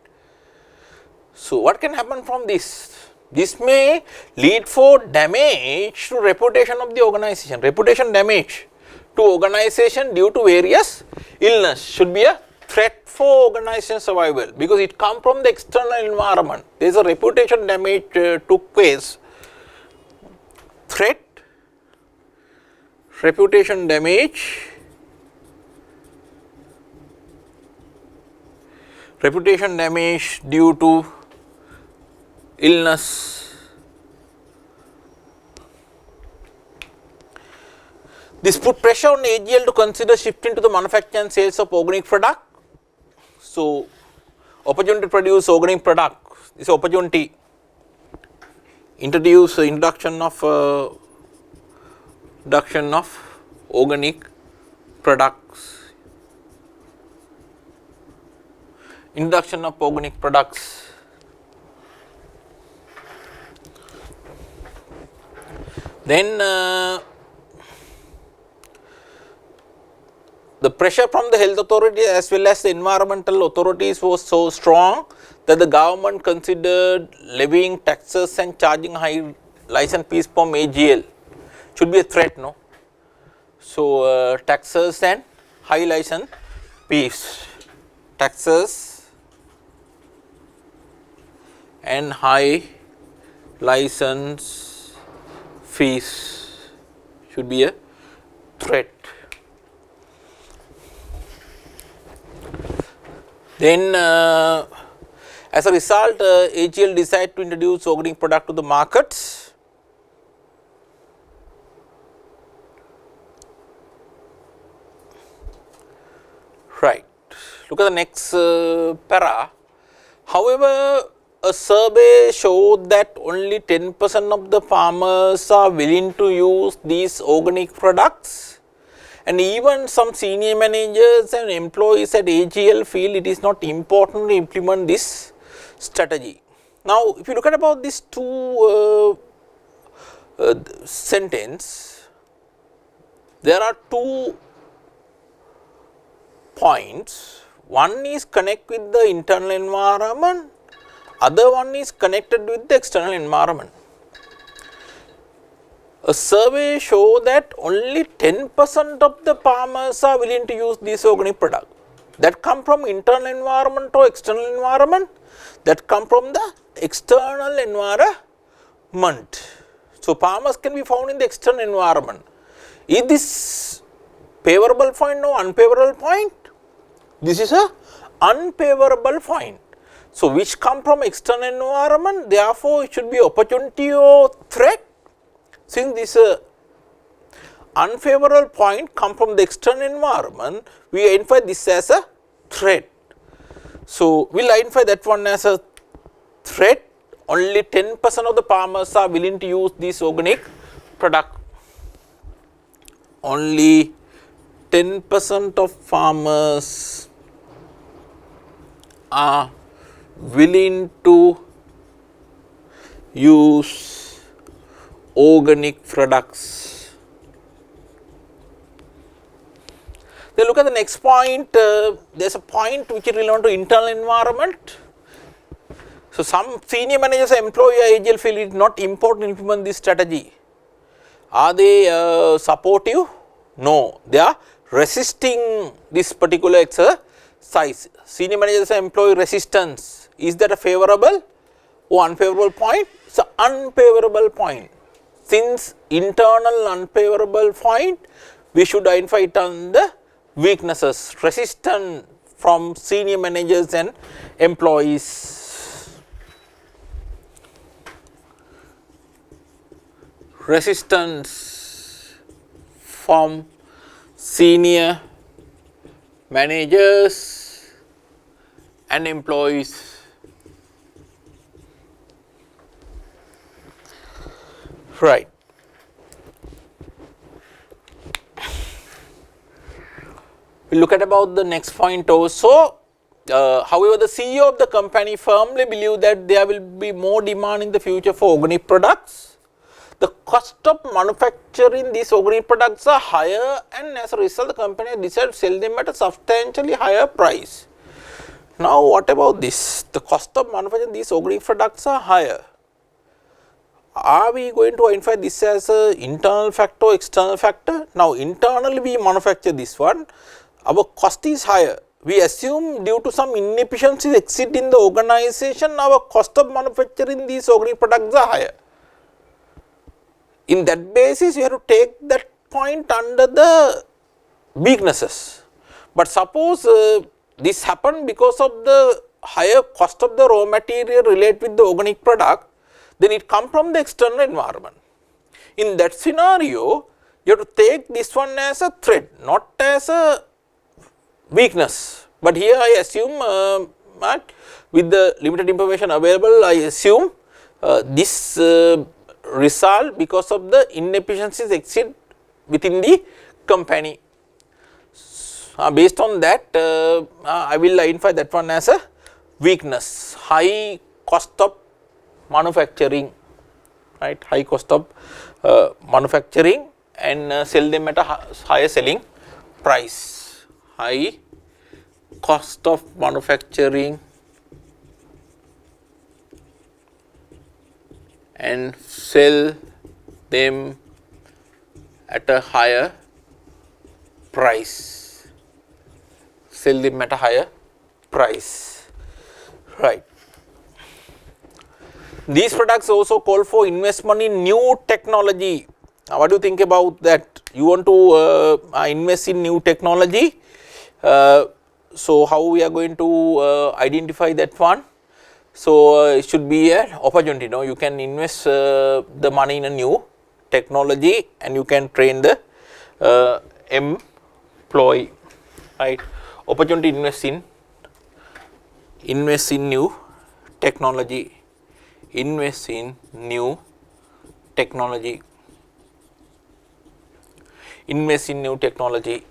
So, what can happen from this? This may lead for damage to reputation of the organization, reputation damage to organization due to various illness should be a threat for organization survival because it comes from the external environment. There is a reputation damage took place. Threat, reputation damage, due to illness. This put pressure on AGL to consider shifting to the manufacture and sales of organic product. So, opportunity to produce organic product, this opportunity introduction of organic products, Then the pressure from the health authority as well as the environmental authorities was so strong that the government considered levying taxes and charging high license fees from AGL. Should be a threat, no? So, taxes and high license fees, taxes and high license fees should be a threat. Then as a result, AGL decided to introduce organic product to the markets. Right. Look at the next para. However, a survey showed that only 10% of the farmers are willing to use these organic products. And even some senior managers and employees at AGL feel it is not important to implement this strategy. Now, if you look at about these two sentence, there are 2 points. One is connect with the internal environment, other one is connected with the external environment. A survey show that only 10% of the farmers are willing to use this organic product. That come from internal environment or external environment? That come from the external environment. So, farmers can be found in the external environment. Is this favorable point or unfavorable point? This is a unfavorable point. So, which come from external environment, therefore, it should be opportunity or threat. Since this unfavorable point come from the external environment, we identify this as a threat. So, we will identify that one as a threat. Only 10% of the farmers are willing to use this organic product. Only 10% of farmers are willing to use organic products. Then look at the next point. There is a point which is relevant to internal environment. So, some senior managers or employee AGL feel it is not important to implement this strategy. Are they supportive? No, they are resisting this particular exercise. Senior managers and employee resistance, is that a favorable or unfavorable point? It is an unfavorable point. Since internal unfavorable point, we should identify it on the weaknesses, resistance from senior managers and employees. Resistance from senior managers and employees. Right. We look at about the next point also. However, the CEO of the company firmly believe that there will be more demand in the future for organic products. The cost of manufacturing these organic products are higher, and as a result the company decided to sell them at a substantially higher price. Now, what about this? The cost of manufacturing these organic products are higher. Are we going to identify this as an internal factor or external factor? Now, internally we manufacture this one, our cost is higher. We assume due to some inefficiencies exist in the organization, our cost of manufacturing these organic products are higher. In that basis, you have to take that point under the weaknesses. But suppose this happened because of the higher cost of the raw material related with the organic product, then it comes from the external environment. In that scenario, you have to take this one as a threat, not as a weakness. But here I assume with the limited information available, I assume this result because of the inefficiencies exist within the company. Based on that, I will identify that one as a weakness, high cost of manufacturing, right, high cost of manufacturing and sell them at a higher selling price, high cost of manufacturing and sell them at a higher price, sell them at a higher price, right. These products also call for investment in new technology. Now, what do you think about that? You want to invest in new technology. So, how we are going to identify that one? So, it should be an opportunity. No? You can invest the money in a new technology and you can train the employee, right. Opportunity invest in new technology, invest in new technology, invest in new technology.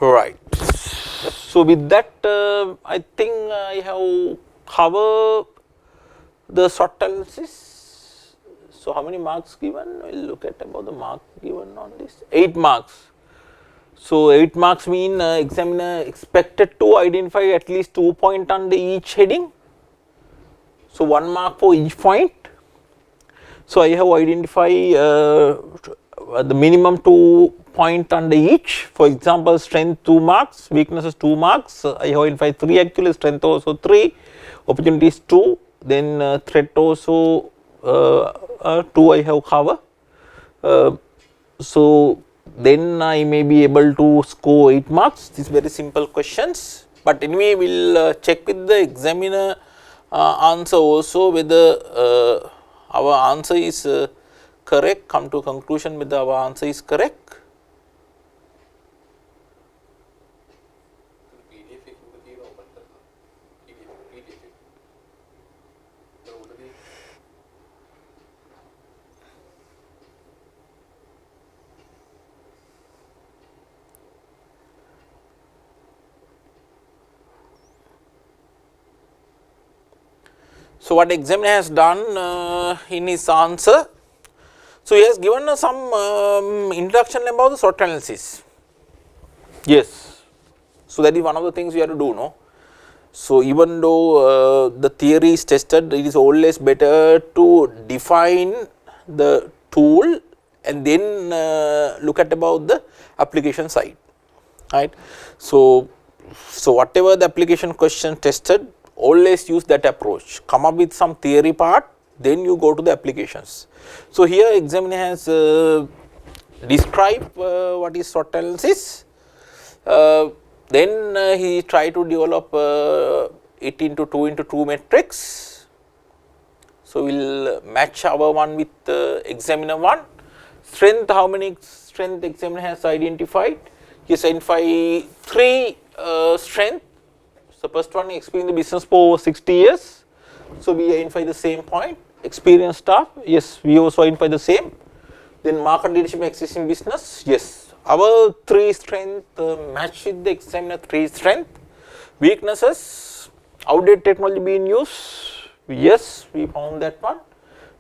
Right. So, with that I think I have covered the SWOT analysis. So, how many marks given? We will look at about the mark given on this, 8 marks. So, 8 marks mean examiner expected to identify at least 2 points under each heading. So, 1 mark for each point. So, I have identified the minimum 2 points under each. For example, strength 2 marks, weaknesses 2 marks. I have identified 3 actually, strength also 3, opportunities 2, then threat also 2 I have covered. So, then I may be able to score 8 marks. These very simple questions, but anyway we will check with the examiner answer also whether our answer is correct, come to a conclusion whether our answer is correct. So, what examiner has done in his answer, so he has given us some introduction about the SWOT analysis. Yes, so that is one of the things we have to do, no. So, even though the theory is tested, it is always better to define the tool and then look at about the application side, right. So, whatever the application question tested, always use that approach, come up with some theory part, then you go to the applications. So, here examiner has described what is SWOT analysis, then he tried to develop it into 2 into 2 matrix. So, we will match our one with examiner one. Strength, how many strength examiner has identified? He has identified 3 strength. So, first one, experience the business for over 60 years. So, we identify the same point. Experienced staff, yes, we also identify the same. Then market leadership in existing business, yes. Our 3 strength match with the examiner 3 strength. Weaknesses, outdated technology being used, yes, we found that one.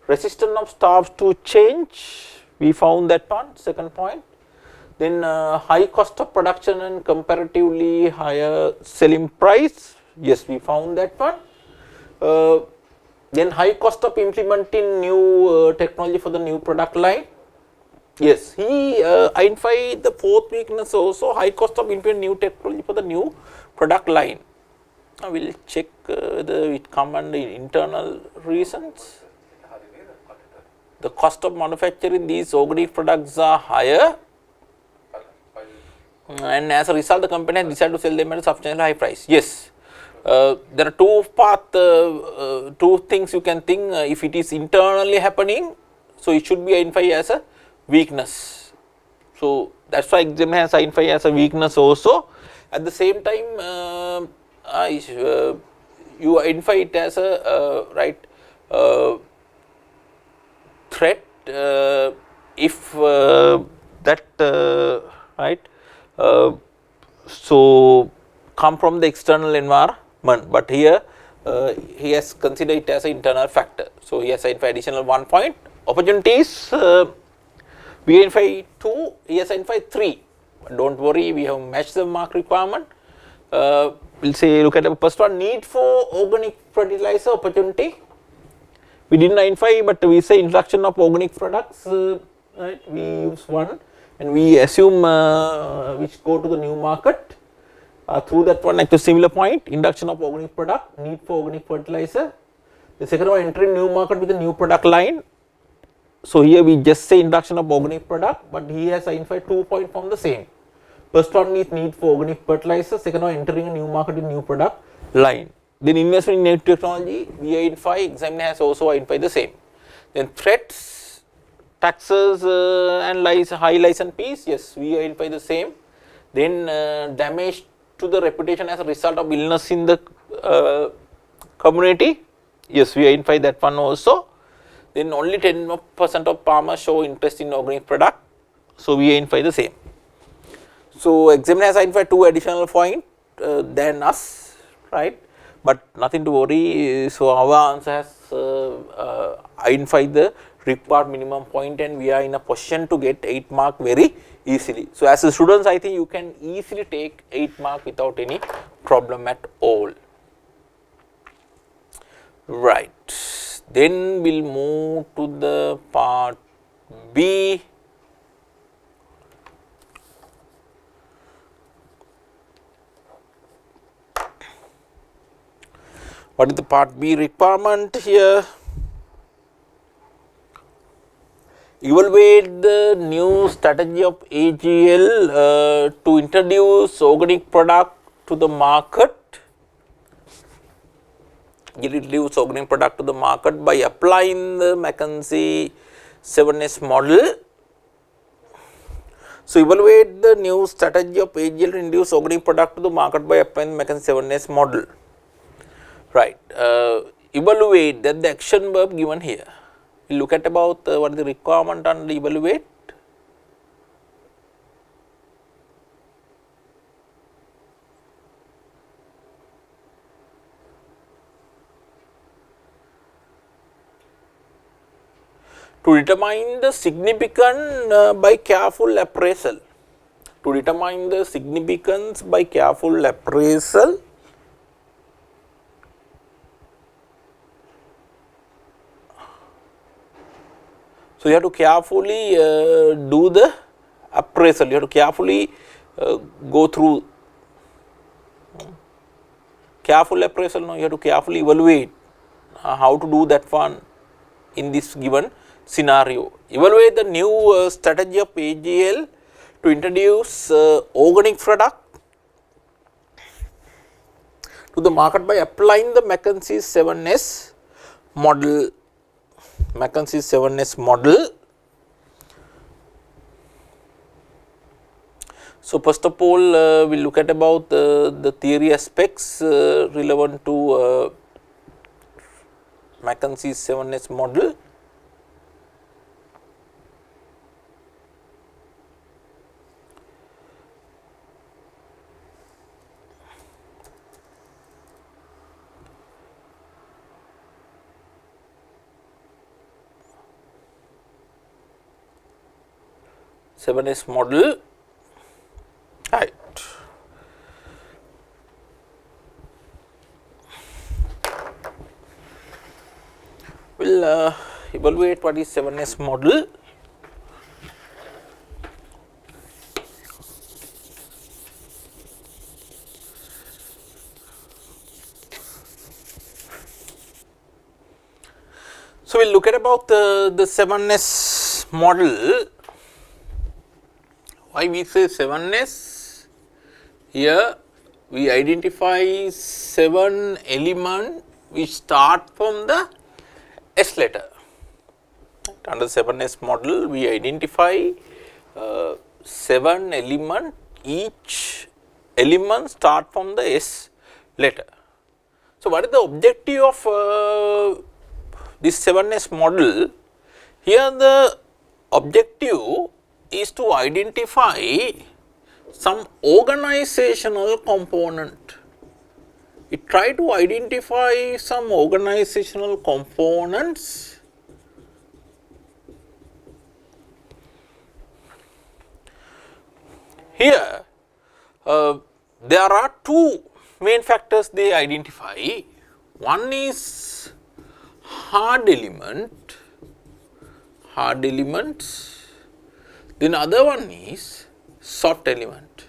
Resistance of staff to change, we found that one, second point. Then high cost of production and comparatively higher selling price, yes, we found that one. Then high cost of implementing new technology for the new product line, yes, he identified the 4th weakness also, high cost of implementing new technology for the new product line. Now, we will check whether it come under internal reasons. The cost of manufacturing these organic products are higher, and as a result the company has decided to sell them at a substantially high price. Yes, there are 2 path, 2 things you can think. If it is internally happening, so it should be identified as a weakness. So, that is why examiner has identified as a weakness also. At the same time, you identify it as a threat if that right. So, come from the external environment, but here he has considered it as an internal factor. So, he has identified additional 1 point. Opportunities, we identify 2, he has identified 3. But do not worry, we have matched the mark requirement. We will say, look at the first one, need for organic fertilizer opportunity. We did not identify, but we say introduction of organic products, right, we use 1 and we assume which go to the new market. Through that one, like a similar point, induction of organic product, need for organic fertilizer. The second one, entering new market with a new product line. So, here we just say induction of organic product, but he has identified 2 points from the same. First one is need for organic fertilizer, second one entering a new market with new product line. Then investment in new technology, we identify, examiner has also identified the same. Then threats, taxes and high license fees, yes, we identify the same. Then damage to the reputation as a result of illness in the community, yes, we identify that one also. Then only 10% of farmers show interest in organic product, so we identify the same. So, examiner has identified 2 additional points than us, right, but nothing to worry. So, our answer has identified the required minimum point and we are in a position to get 8 mark very easily. So, as a students, I think you can easily take 8 mark without any problem at all, right. Then we will move to the part B. What is the part B requirement here? Evaluate the new strategy of AGL to introduce organic product to the market. introduce organic product to the market by applying the McKinsey 7S model. So, evaluate the new strategy of AGL to introduce organic product to the market by applying the McKinsey 7S model. Right. Evaluate, that the action verb given here. We look at about what is the requirement under evaluate. To determine the significance by careful appraisal. To determine the significance by careful appraisal. So, you have to carefully do the appraisal, you have to carefully go through careful appraisal, no, you have to carefully evaluate how to do that one in this given scenario. Evaluate the new strategy of AGL to introduce organic product to the market by applying the McKinsey 7S model. McKinsey 7S model. So, first of all, we will look at about the theory aspects relevant to McKinsey 7S model. S model, right. We will evaluate what is 7S model. So, we will look at about the 7S model. Why we say 7S? Here we identify 7 elements which start from the S letter. Under 7S model, we identify 7 elements, each element start from the S letter. So, what is the objective of this 7S model? Here the objective is to identify some organizational component. It try to identify some organizational components here. There are two main factors they identify. One is hard elements, then other one is soft element,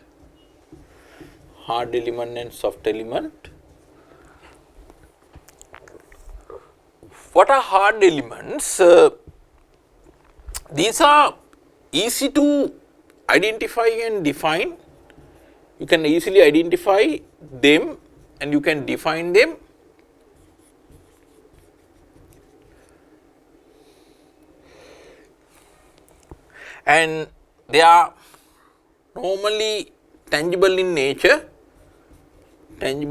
hard element and soft element. What are hard elements? These are easy to identify and define. You can easily identify them and you can define them. And they are normally tangible in nature, The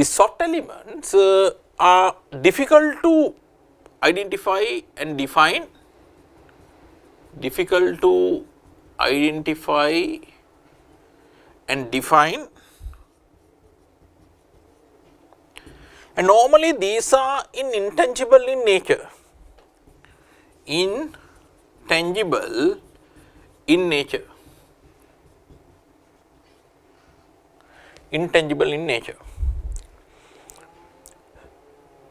soft elements are difficult to identify and define, and normally these are intangible in nature,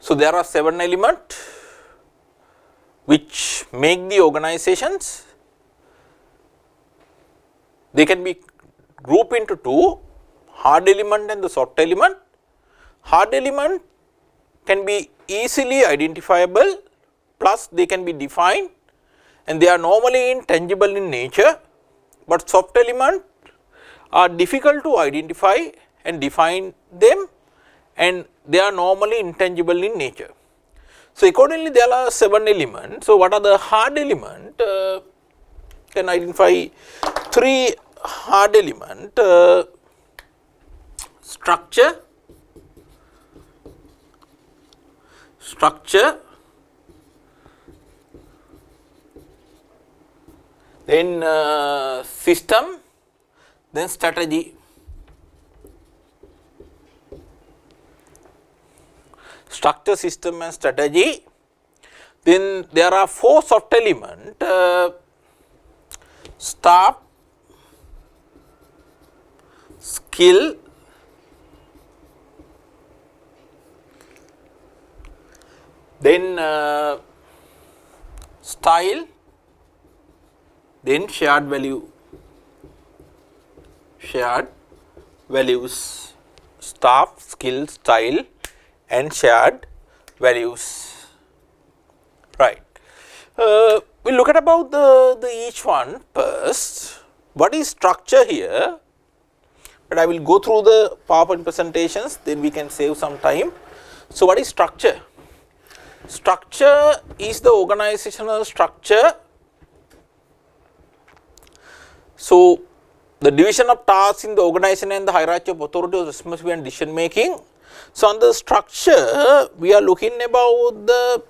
So, there are 7 elements which make the organizations. They can be grouped into two, hard element and the soft element. Hard element can be easily identifiable, plus they can be defined, and they are normally intangible in nature, but soft element are difficult to identify and define them, and they are normally intangible in nature. So, accordingly there are 7 elements. So, what are the hard elements? Can identify 3 hard elements: structure, then system, then strategy. Structure, system and strategy. Then there are 4 soft elements: staff, skill, then style, then shared values, staff, skill, style and shared values, right. We will look at about the each one first. What is structure here? But I will go through the PowerPoint presentations, then we can save some time. So, what is structure? Structure is the organizational structure. So, the division of tasks in the organization and the hierarchy of authority, responsibility and decision making. So, on the structure, we are looking about the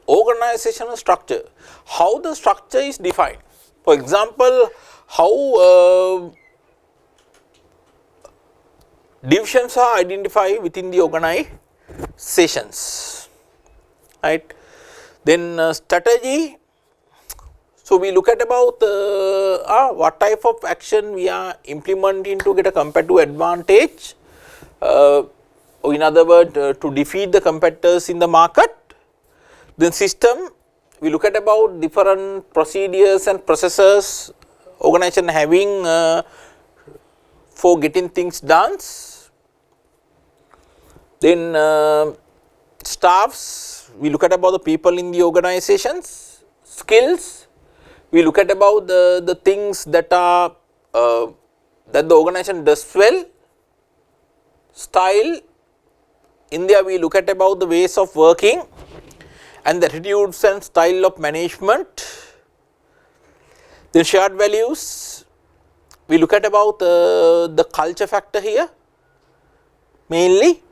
organizational structure, how the structure is defined. For example, how divisions are identified within the organizations, right. Then strategy. So, we look at about what type of action we are implementing to get a competitive advantage, in other words to defeat the competitors in the market. Then system, we look at about different procedures and processes organization having for getting things done. Then staffs, we look at about the people in the organizations. Skills, we look at about the things that are that the organization does well. Style, in there we look at about the ways of working and the attitudes and style of management. Then shared values, we look at about the culture factor here mainly,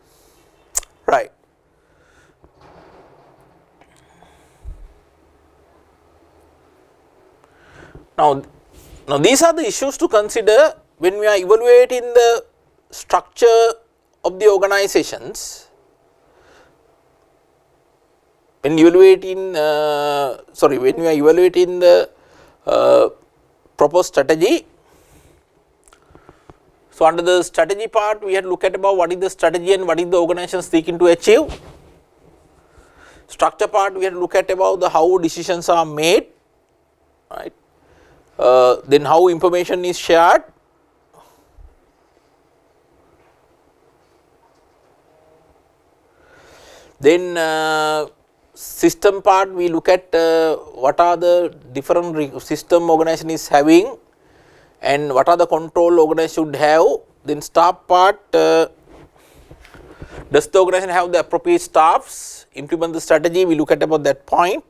right. Now these are the issues to consider when we are evaluating the structure of the organizations. When evaluating, when we are evaluating the proposed strategy. So, under the strategy part, we had to look at about what is the strategy and what is the organization seeking to achieve. Structure part, we had to look at about the how decisions are made, right. Then how information is shared. Then system part, we look at what are the different system organization is having and what are the control organization should have. Then staff part, does the organization have the appropriate staffs, implement the strategy, we look at about that point.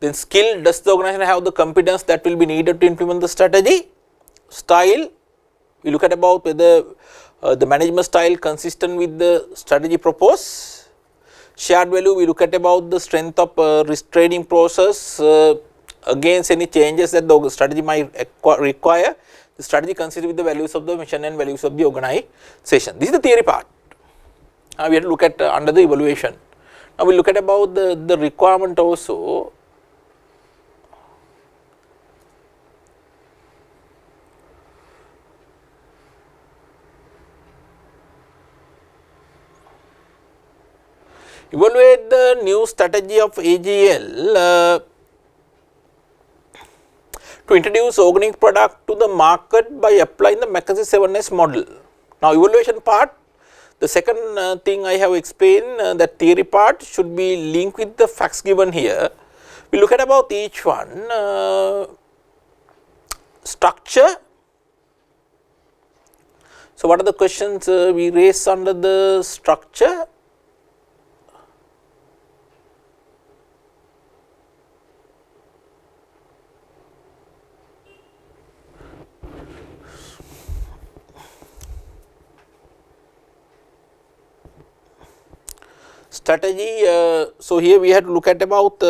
Then skill, does the organization have the competence that will be needed to implement the strategy. Style, we look at about whether the management style consistent with the strategy proposed. Shared value, we look at about the strength of restraining process against any changes that the strategy might require. The strategy consistent with the values of the mission and values of the organization. This is the theory part. We have to look at under the evaluation. Now, we look at about the requirement also. Evaluate the new strategy of AGL to introduce organic product to the market by applying the McKinsey 7S model. Now, evaluation part, the second thing I have explained, that theory part should be linked with the facts given here. We look at about each one. Structure. So, what are the questions we raise under the structure? Strategy, so here we have to look at about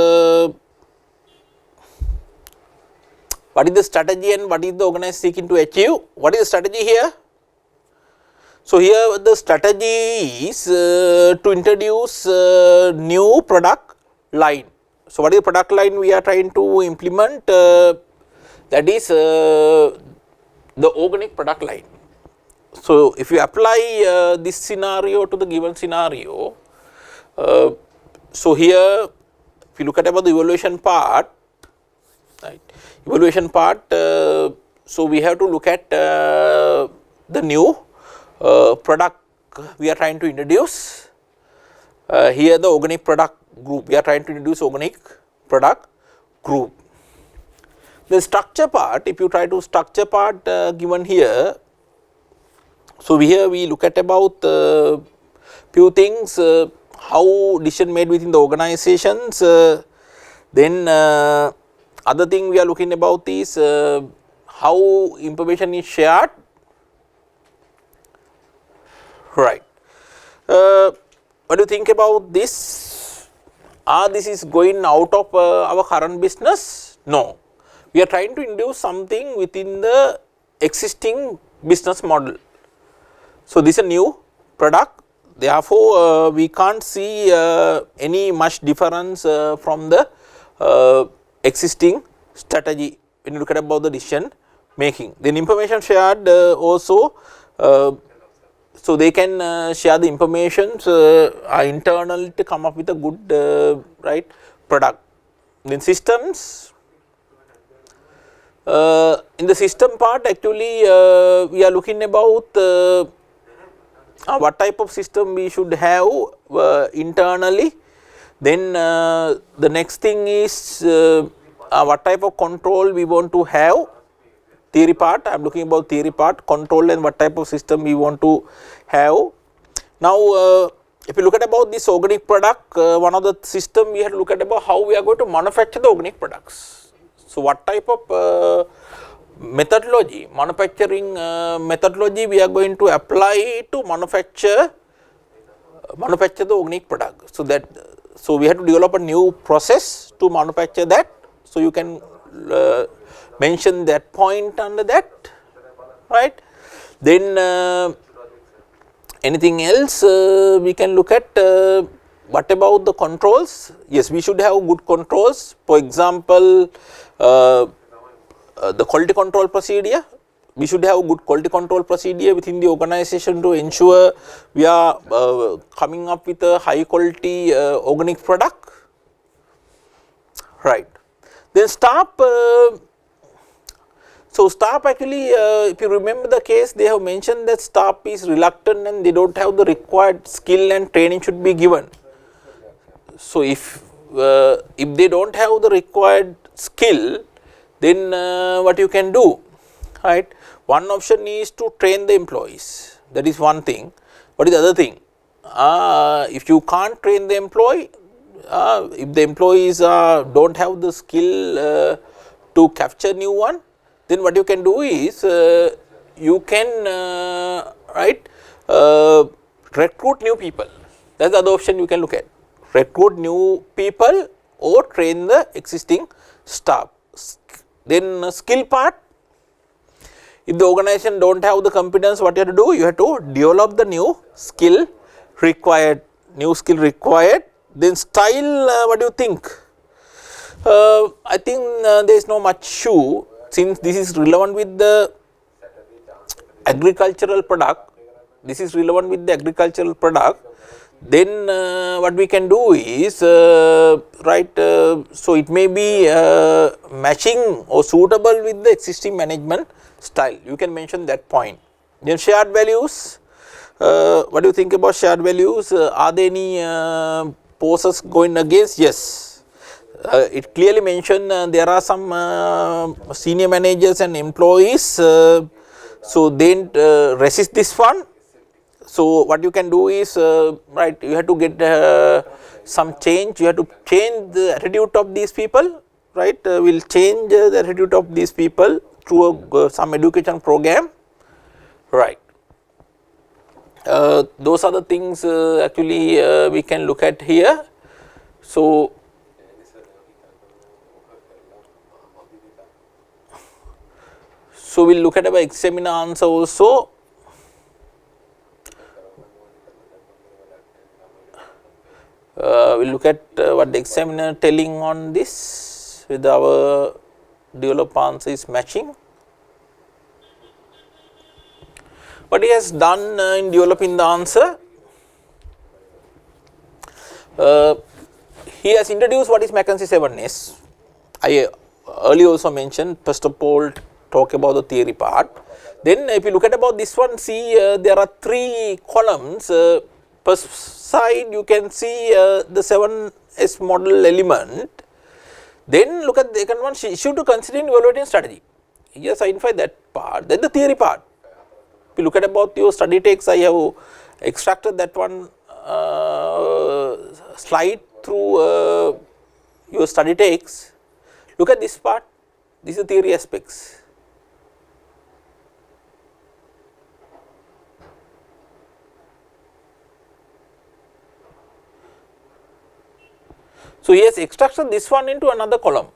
what is the strategy and what is the organization seeking to achieve. What is the strategy here? So, here the strategy is to introduce new product line. So, what is the product line we are trying to implement? That is the organic product line. So, if you apply this scenario to the given scenario, so here if you look at about the evaluation part, right, evaluation part, so we have to look at the new product we are trying to introduce. Here the organic product group, we are trying to introduce organic product group. The structure part, if you try to structure part given here, so here we look at about few things, how decision made within the organizations, then other thing we are looking about is how information is shared, right. What do you think about this? This is going out of our current business? No, we are trying to introduce something within the existing business model. So, this is a new product, therefore, we can't see any much difference from the existing strategy when you look at about the decision making. Then information shared also, so they can share the information internally to come up with a good right product. Then systems, in the system part actually we are looking about what type of system we should have internally. Then the next thing is what type of control we want to have. Theory part, I am looking about theory part, control and what type of system we want to have. Now, if you look at about this organic product, one of the system we have to look at about how we are going to manufacture the organic products. So, what type of methodology, manufacturing methodology we are going to apply to manufacture the organic product. So, that we have to develop a new process to manufacture that. So, you can mention that point under that, right. Then anything else we can look at, what about the controls? Yes, we should have good controls. For example, the quality control procedure, we should have good quality control procedure within the organization to ensure we are coming up with a high quality organic product, right. Then staff, so staff actually if you remember the case, they have mentioned that staff is reluctant and they do not have the required skill and training should be given. So, if they do not have the required skill, then what you can do, right. One option is to train the employees, that is one thing. What is the other thing? If you can't train the employee, if the employees do not have the skill to capture new one, then what you can do is you can recruit new people. That is the other option you can look at, recruit new people or train the existing staff. Then skill part, if the organization do not have the competence, what you have to do? You have to develop the new skill required, Then style, what do you think? I think there is no much issue, since this is relevant with the agricultural product, then what we can do is, so it may be matching or suitable with the existing management style, you can mention that point. Then shared values, what do you think about shared values? Are there any forces going against? Yes, it clearly mentioned there are some senior managers and employees, So, then resist this one. So, what you can do is right, you have to get some change, you have to change the attitude of these people, right, we will change the attitude of these people through some education program, right. Those are the things actually we can look at here. So, we will look at our examiner answer also. We will look at what the examiner telling on this with our develop answer is matching. What he has done in developing the answer, he has introduced what is Mackenzie 7S. I earlier also mentioned, first of all talk about the theory part. Then if you look at about this one, see there are 3 columns. First side you can see the 7S model element. Then look at the second one, issue to consider in evaluating strategy. Yes, identify that part. Then the theory part. If you look at about your study takes, I have extracted that one slide through your study takes. Look at this part, these are theory aspects. So, he has extracted this one into another column.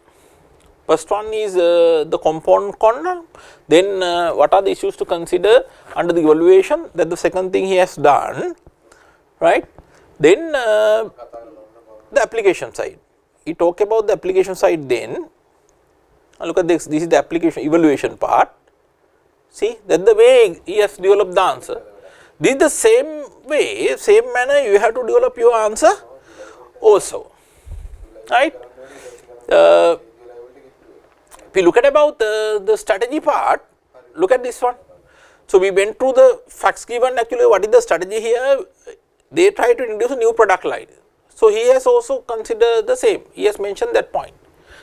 First one is the component column, then what are the issues to consider under the evaluation, that is the second thing he has done, right. Then the application side, he talk about the application side, then look at this is the application evaluation part, see that the way he has developed the answer. This is the same way, same manner you have to develop your answer also, right. If you look at about the strategy part, look at this one. So, we went through the facts given, actually what is the strategy here, they try to introduce a new product line. So, he has also considered the same, he has mentioned that point.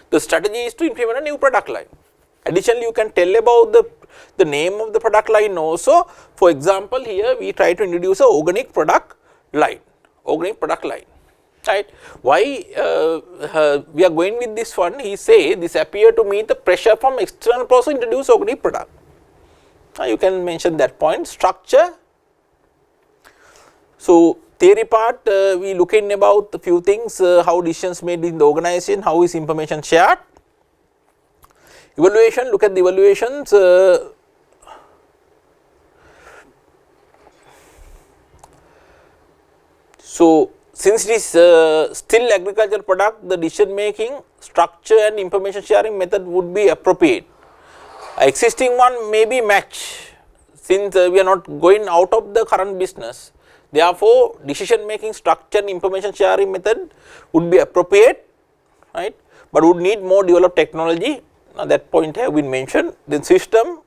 The strategy is to implement a new product line. Additionally, you can tell about the name of the product line also. For example, here we try to introduce a organic product line, right. Why we are going with this one, he say this appear to meet the pressure from external process to introduce organic product. You can mention that point. Structure. So, theory part we looking about a few things, how decisions made in the organization, how is information shared. Evaluation, look at the evaluations. So, since it is still agricultural product, the decision making, structure and information sharing method would be appropriate. Existing one may be match, since we are not going out of the current business. Therefore, decision making, structure and information sharing method would be appropriate, right, but would need more developed technology. Now, that point have been mentioned. Then system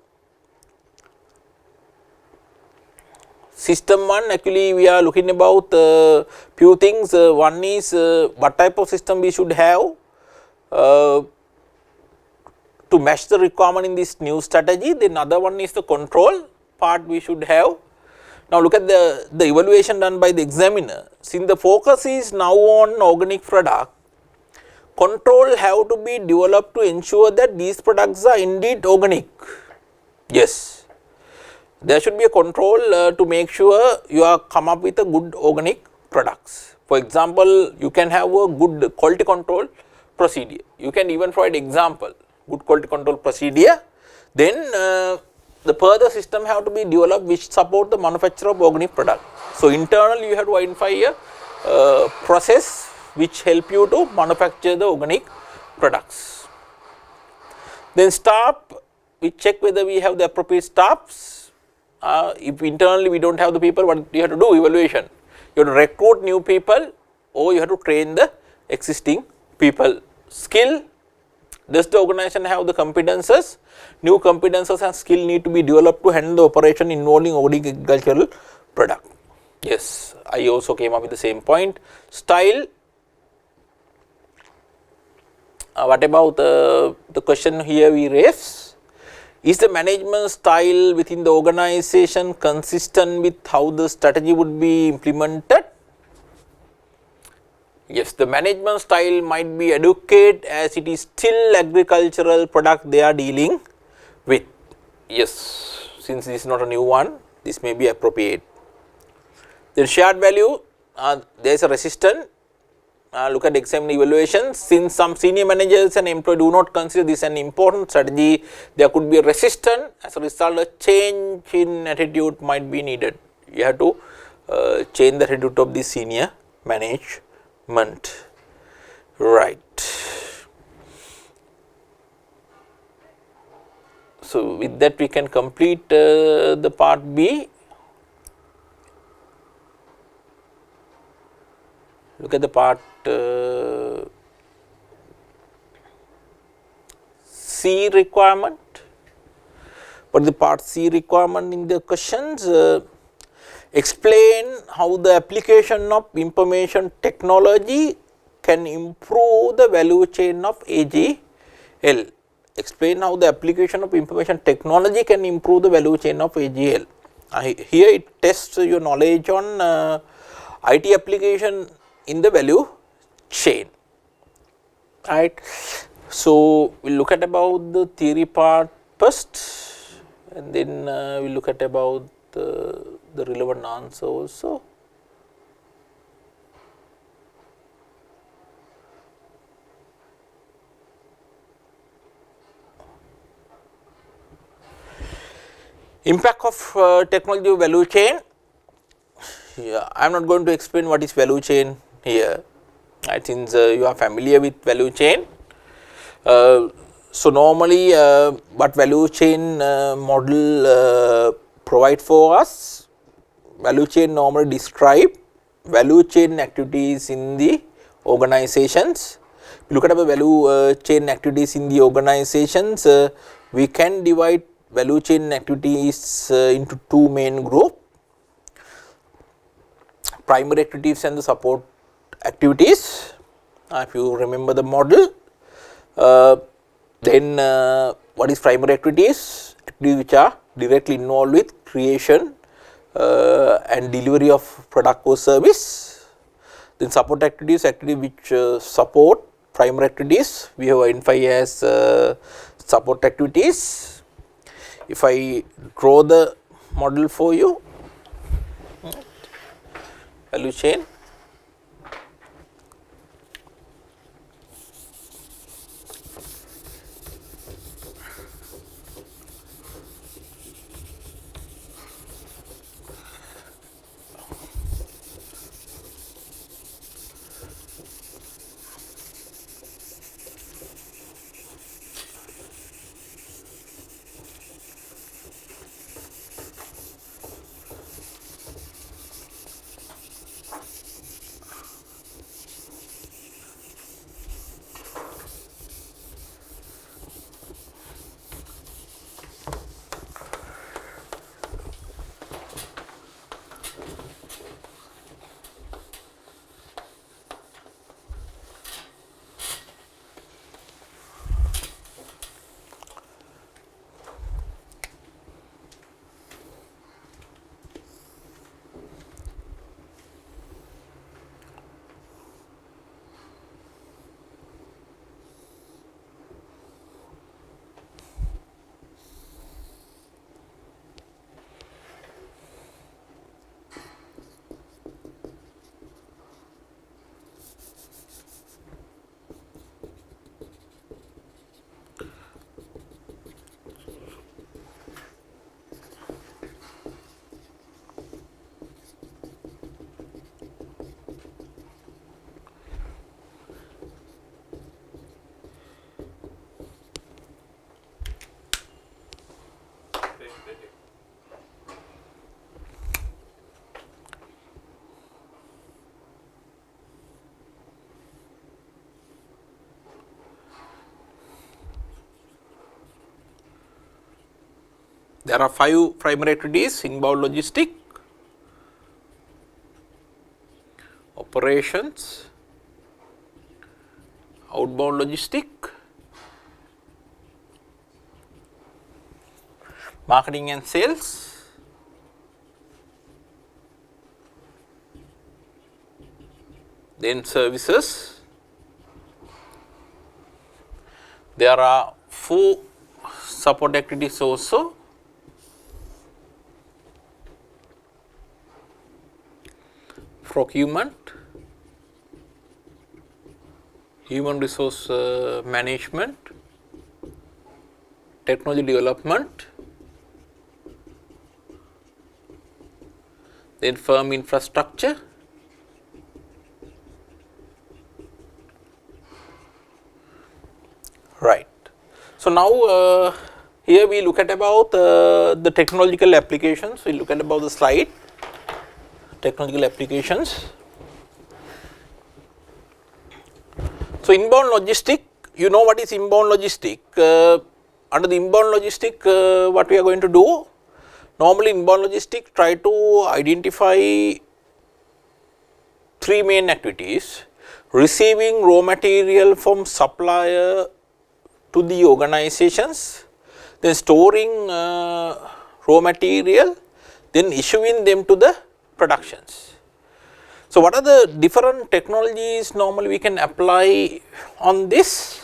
one, actually we are looking about few things. One is what type of system we should have to match the requirement in this new strategy. Then another one is the control part we should have. Now, look at the evaluation done by the examiner. Since the focus is now on organic product, control have to be developed to ensure that these products are indeed organic. Yes. There should be a control to make sure you are come up with a good organic products. For example, you can have a good quality control procedure. You can even provide example, good quality control procedure. Then the further system have to be developed which support the manufacture of organic product. So, internally you have to identify a process which help you to manufacture the organic products. Then staff, we check whether we have the appropriate staffs. If internally we do not have the people, what you have to do? Evaluation. You have to recruit new people or you have to train the existing people. Skill, does the organization have the competences? New competences and skill need to be developed to handle the operation involving organic agricultural product. Yes, I also came up with the same point. Style, what about the question here we raise? Is the management style within the organization consistent with how the strategy would be implemented? Yes, the management style might be adequate as it is still agricultural product they are dealing with. Yes, since this is not a new one, this may be appropriate. Then shared value, there is a resistance. Look at exam evaluation. Since some senior managers and employees do not consider this an important strategy, there could be a resistance. As a result, a change in attitude might be needed. You have to change the attitude of the senior management. Right. So, with that we can complete the part B. Look at the part C requirement. But the part C requirement in the questions, explain how the application of information technology can improve the value chain of AGL. Explain how the application of information technology can improve the value chain of AGL. Here it tests your knowledge on IT application in the value chain, right. So, we will look at about the theory part first, and then we will look at about the relevant answer also. Impact of technology value chain. Yeah, I am not going to explain what is value chain here, right, since you are familiar with value chain. So, normally what value chain model provide for us, value chain normally describe value chain activities in the organizations. If you look at the value chain activities in the organizations, we can divide value chain activities into two main groups: primary activities and the support activities. If you remember the model, then what is primary activities? Activities which are directly involved with creation and delivery of product or service. Then support activities, activities which support primary activities, we have identified as support activities. If I draw the model for you, value chain. There are 5 primary activities: inbound logistic, operations, outbound logistic, marketing and sales, then services. There are 4 support activities also. Procurement, human resource management, technology development, then firm infrastructure, right. So, now here we look at about the technological applications. We look at about the slide, technological applications. So, inbound logistic, you know what is inbound logistic. Under the inbound logistic, what we are going to do? Normally inbound logistic try to identify 3 main activities: receiving raw material from supplier to the organizations, then storing raw material, then issuing them to the productions. So, what are the different technologies normally we can apply on this?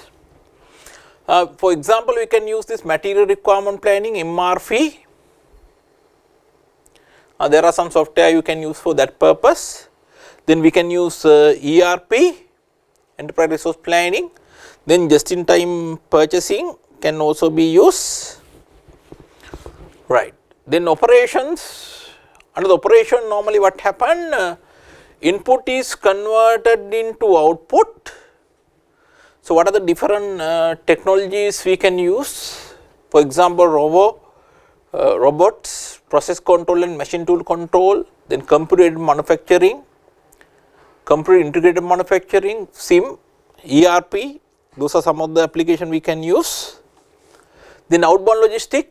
For example, we can use this material requirement planning, MRP. There are some software you can use for that purpose. Then we can use ERP, enterprise resource planning. Then just in time purchasing can also be used, right. Then operations, under the operation normally what happen, input is converted into output. So, what are the different technologies we can use? For example, robots, process control and machine tool control, then computer manufacturing, computer integrated manufacturing, SIM, ERP, those are some of the application we can use. Then outbound logistic,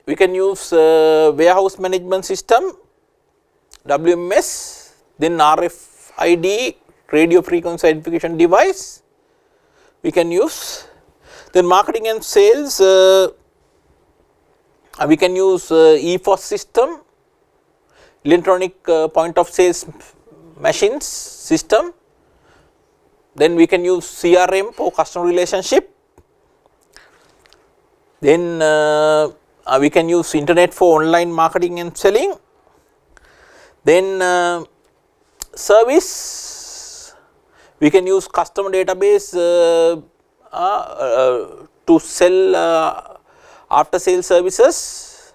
we can use warehouse management system, WMS, then RFID, radio frequency identification device we can use. Then marketing and sales, we can use EFOS system, electronic point of sales machines system. Then we can use CRM for customer relationship. Then we can use internet for online marketing and selling. Then service, we can use customer database to sell after sale services.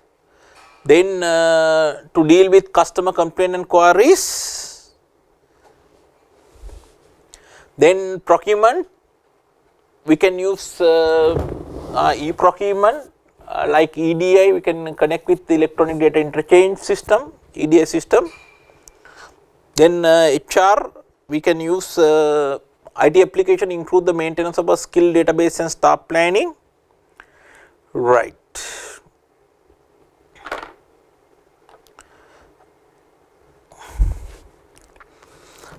Then to deal with customer complaint and queries. Then procurement, we can use e-procurement like EDI, we can connect with the electronic data interchange system, EDI system. Then HR, we can use IT application include the maintenance of a skill database and staff planning, right.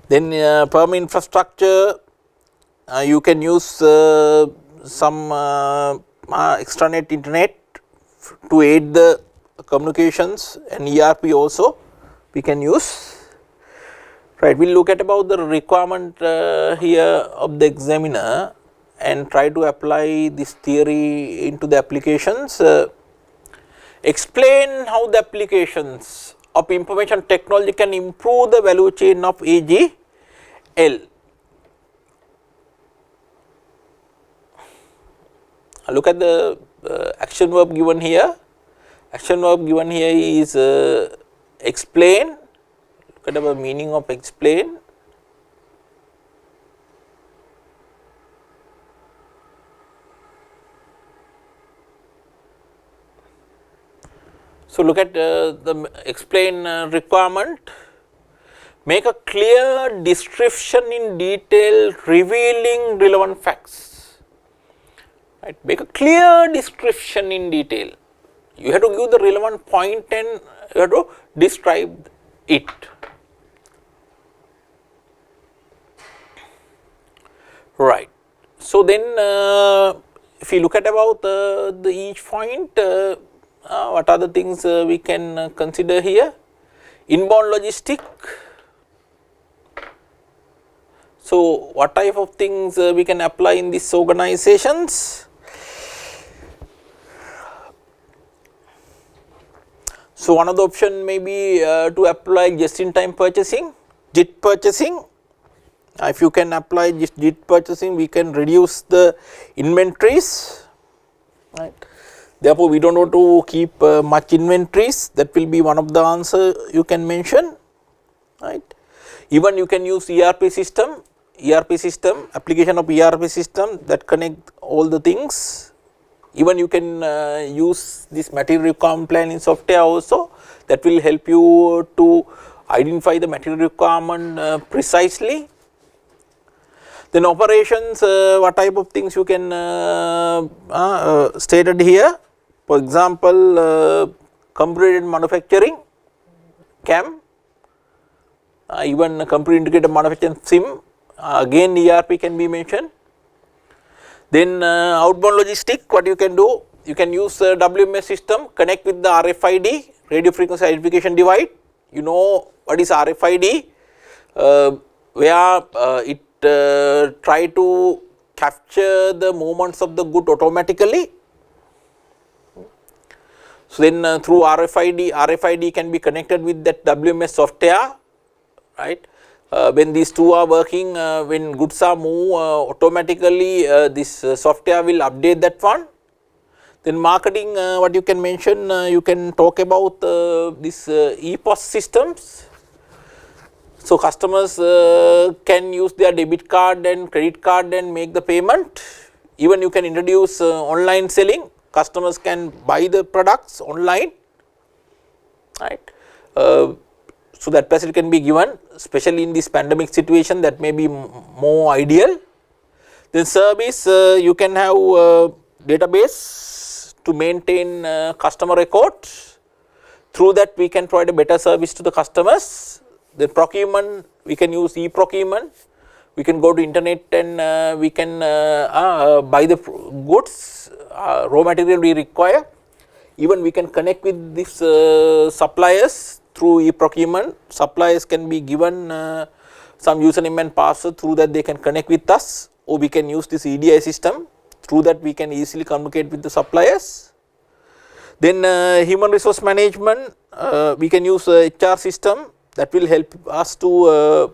Then firm infrastructure, you can use some extranet internet to aid the communications, and ERP also we can use, right. We will look at about the requirement here of the examiner and try to apply this theory into the applications. Explain how the applications of information technology can improve the value chain of AGL. Look at the action verb given here. Action verb given here is explain. Look at the meaning of explain. So, look at the explain requirement. Make a clear description in detail revealing relevant facts. Right. Make a clear description in detail. You have to give the relevant point and you have to describe it. Right. So, then if you look at about the each point, what are the things we can consider here? Inbound logistic. So, what type of things we can apply in these organizations? So, one of the option may be to apply just in time purchasing, JIT purchasing. If you can apply JIT purchasing, we can reduce the inventories, right. Therefore, we do not want to keep much inventories. That will be one of the answer you can mention, right. Even you can use ERP system, application of ERP system that connect all the things. Even you can use this material requirement planning software also, that will help you to identify the material requirement precisely. Then operations, what type of things you can stated here. For example, computer manufacturing, CAM, even computer integrated manufacturing, SIM, again ERP can be mentioned. Then outbound logistic, what you can do, you can use WMS system, connect with the RFID, radio frequency identification device. You know what is RFID, where it try to capture the movements of the good automatically. So, then through RFID can be connected with that WMS software, right. When these two are working, when goods are moved automatically, this software will update that one. Then marketing, what you can mention, you can talk about this EPOS systems. So, customers can use their debit card and credit card and make the payment. Even you can introduce online selling, customers can buy the products online, right. So, that facility can be given, especially in this pandemic situation, that may be more ideal. Then service, you can have database to maintain customer records. Through that we can provide a better service to the customers. Then procurement, we can use e-procurement. We can go to internet and we can buy the goods, raw material we require. Even we can connect with these suppliers through e-procurement. Suppliers can be given some username and password, through that they can connect with us, or we can use this EDI system, through that we can easily communicate with the suppliers. Then human resource management, we can use HR system, that will help us to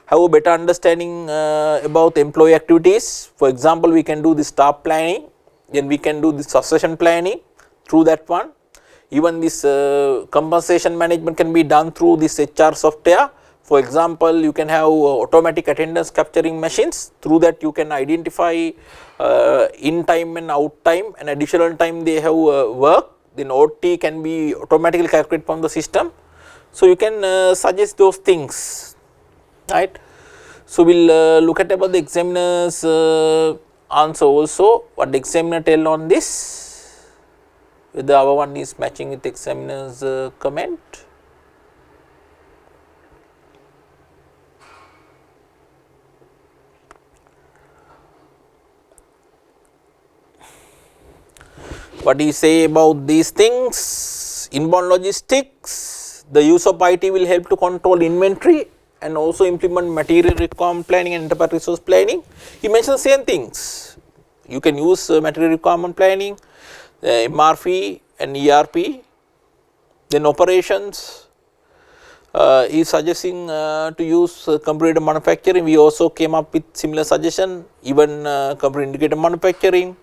have a better understanding about employee activities. For example, we can do the staff planning, then we can do the succession planning through that one. Even this compensation management can be done through this HR software. For example, you can have automatic attendance capturing machines, through that you can identify in time and out time and additional time they have work. Then OT can be automatically calculated from the system. So, you can suggest those things, right. So, we will look at about the examiner's answer also, what the examiner tell on this, whether our one is matching with examiner's comment. What do you say about these things? Inbound logistics, the use of IT will help to control inventory and also implement material requirement planning and enterprise resource planning. He mentioned the same things. You can use material requirement planning, MRP and ERP. Then operations, he is suggesting to use computer manufacturing. We also came up with similar suggestion, even computer integrated manufacturing.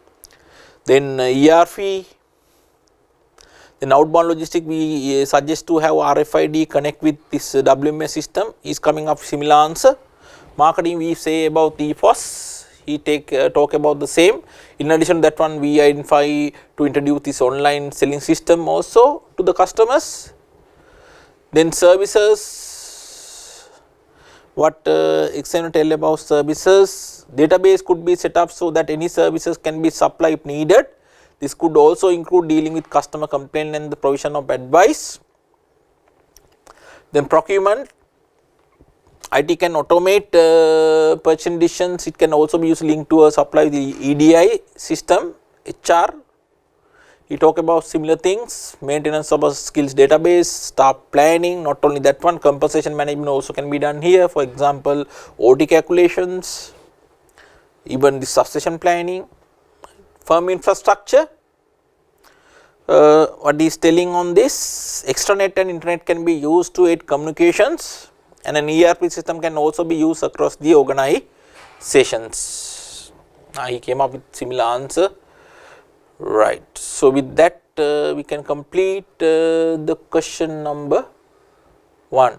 Then ERP, then outbound logistic, we suggest to have RFID connect with this WMS system, is coming up similar answer. Marketing, we say about EPOS, he talk about the same. In addition to that one, we identify to introduce this online selling system also to the customers. Then services, what examiner tell about services, database could be set up so that any services can be supplied if needed. This could also include dealing with customer complaint and the provision of advice. Then procurement, IT can automate purchasing decisions. It can also be used linked to a supply the EDI system. HR, he talked about similar things, maintenance of a skills database, staff planning, not only that one, compensation management also can be done here, for example, OT calculations, even the succession planning, firm infrastructure. What he is telling on this, extranet and internet can be used to aid communications, and an ERP system can also be used across the organizations. He came up with similar answer. Right. So, with that we can complete the question number 1.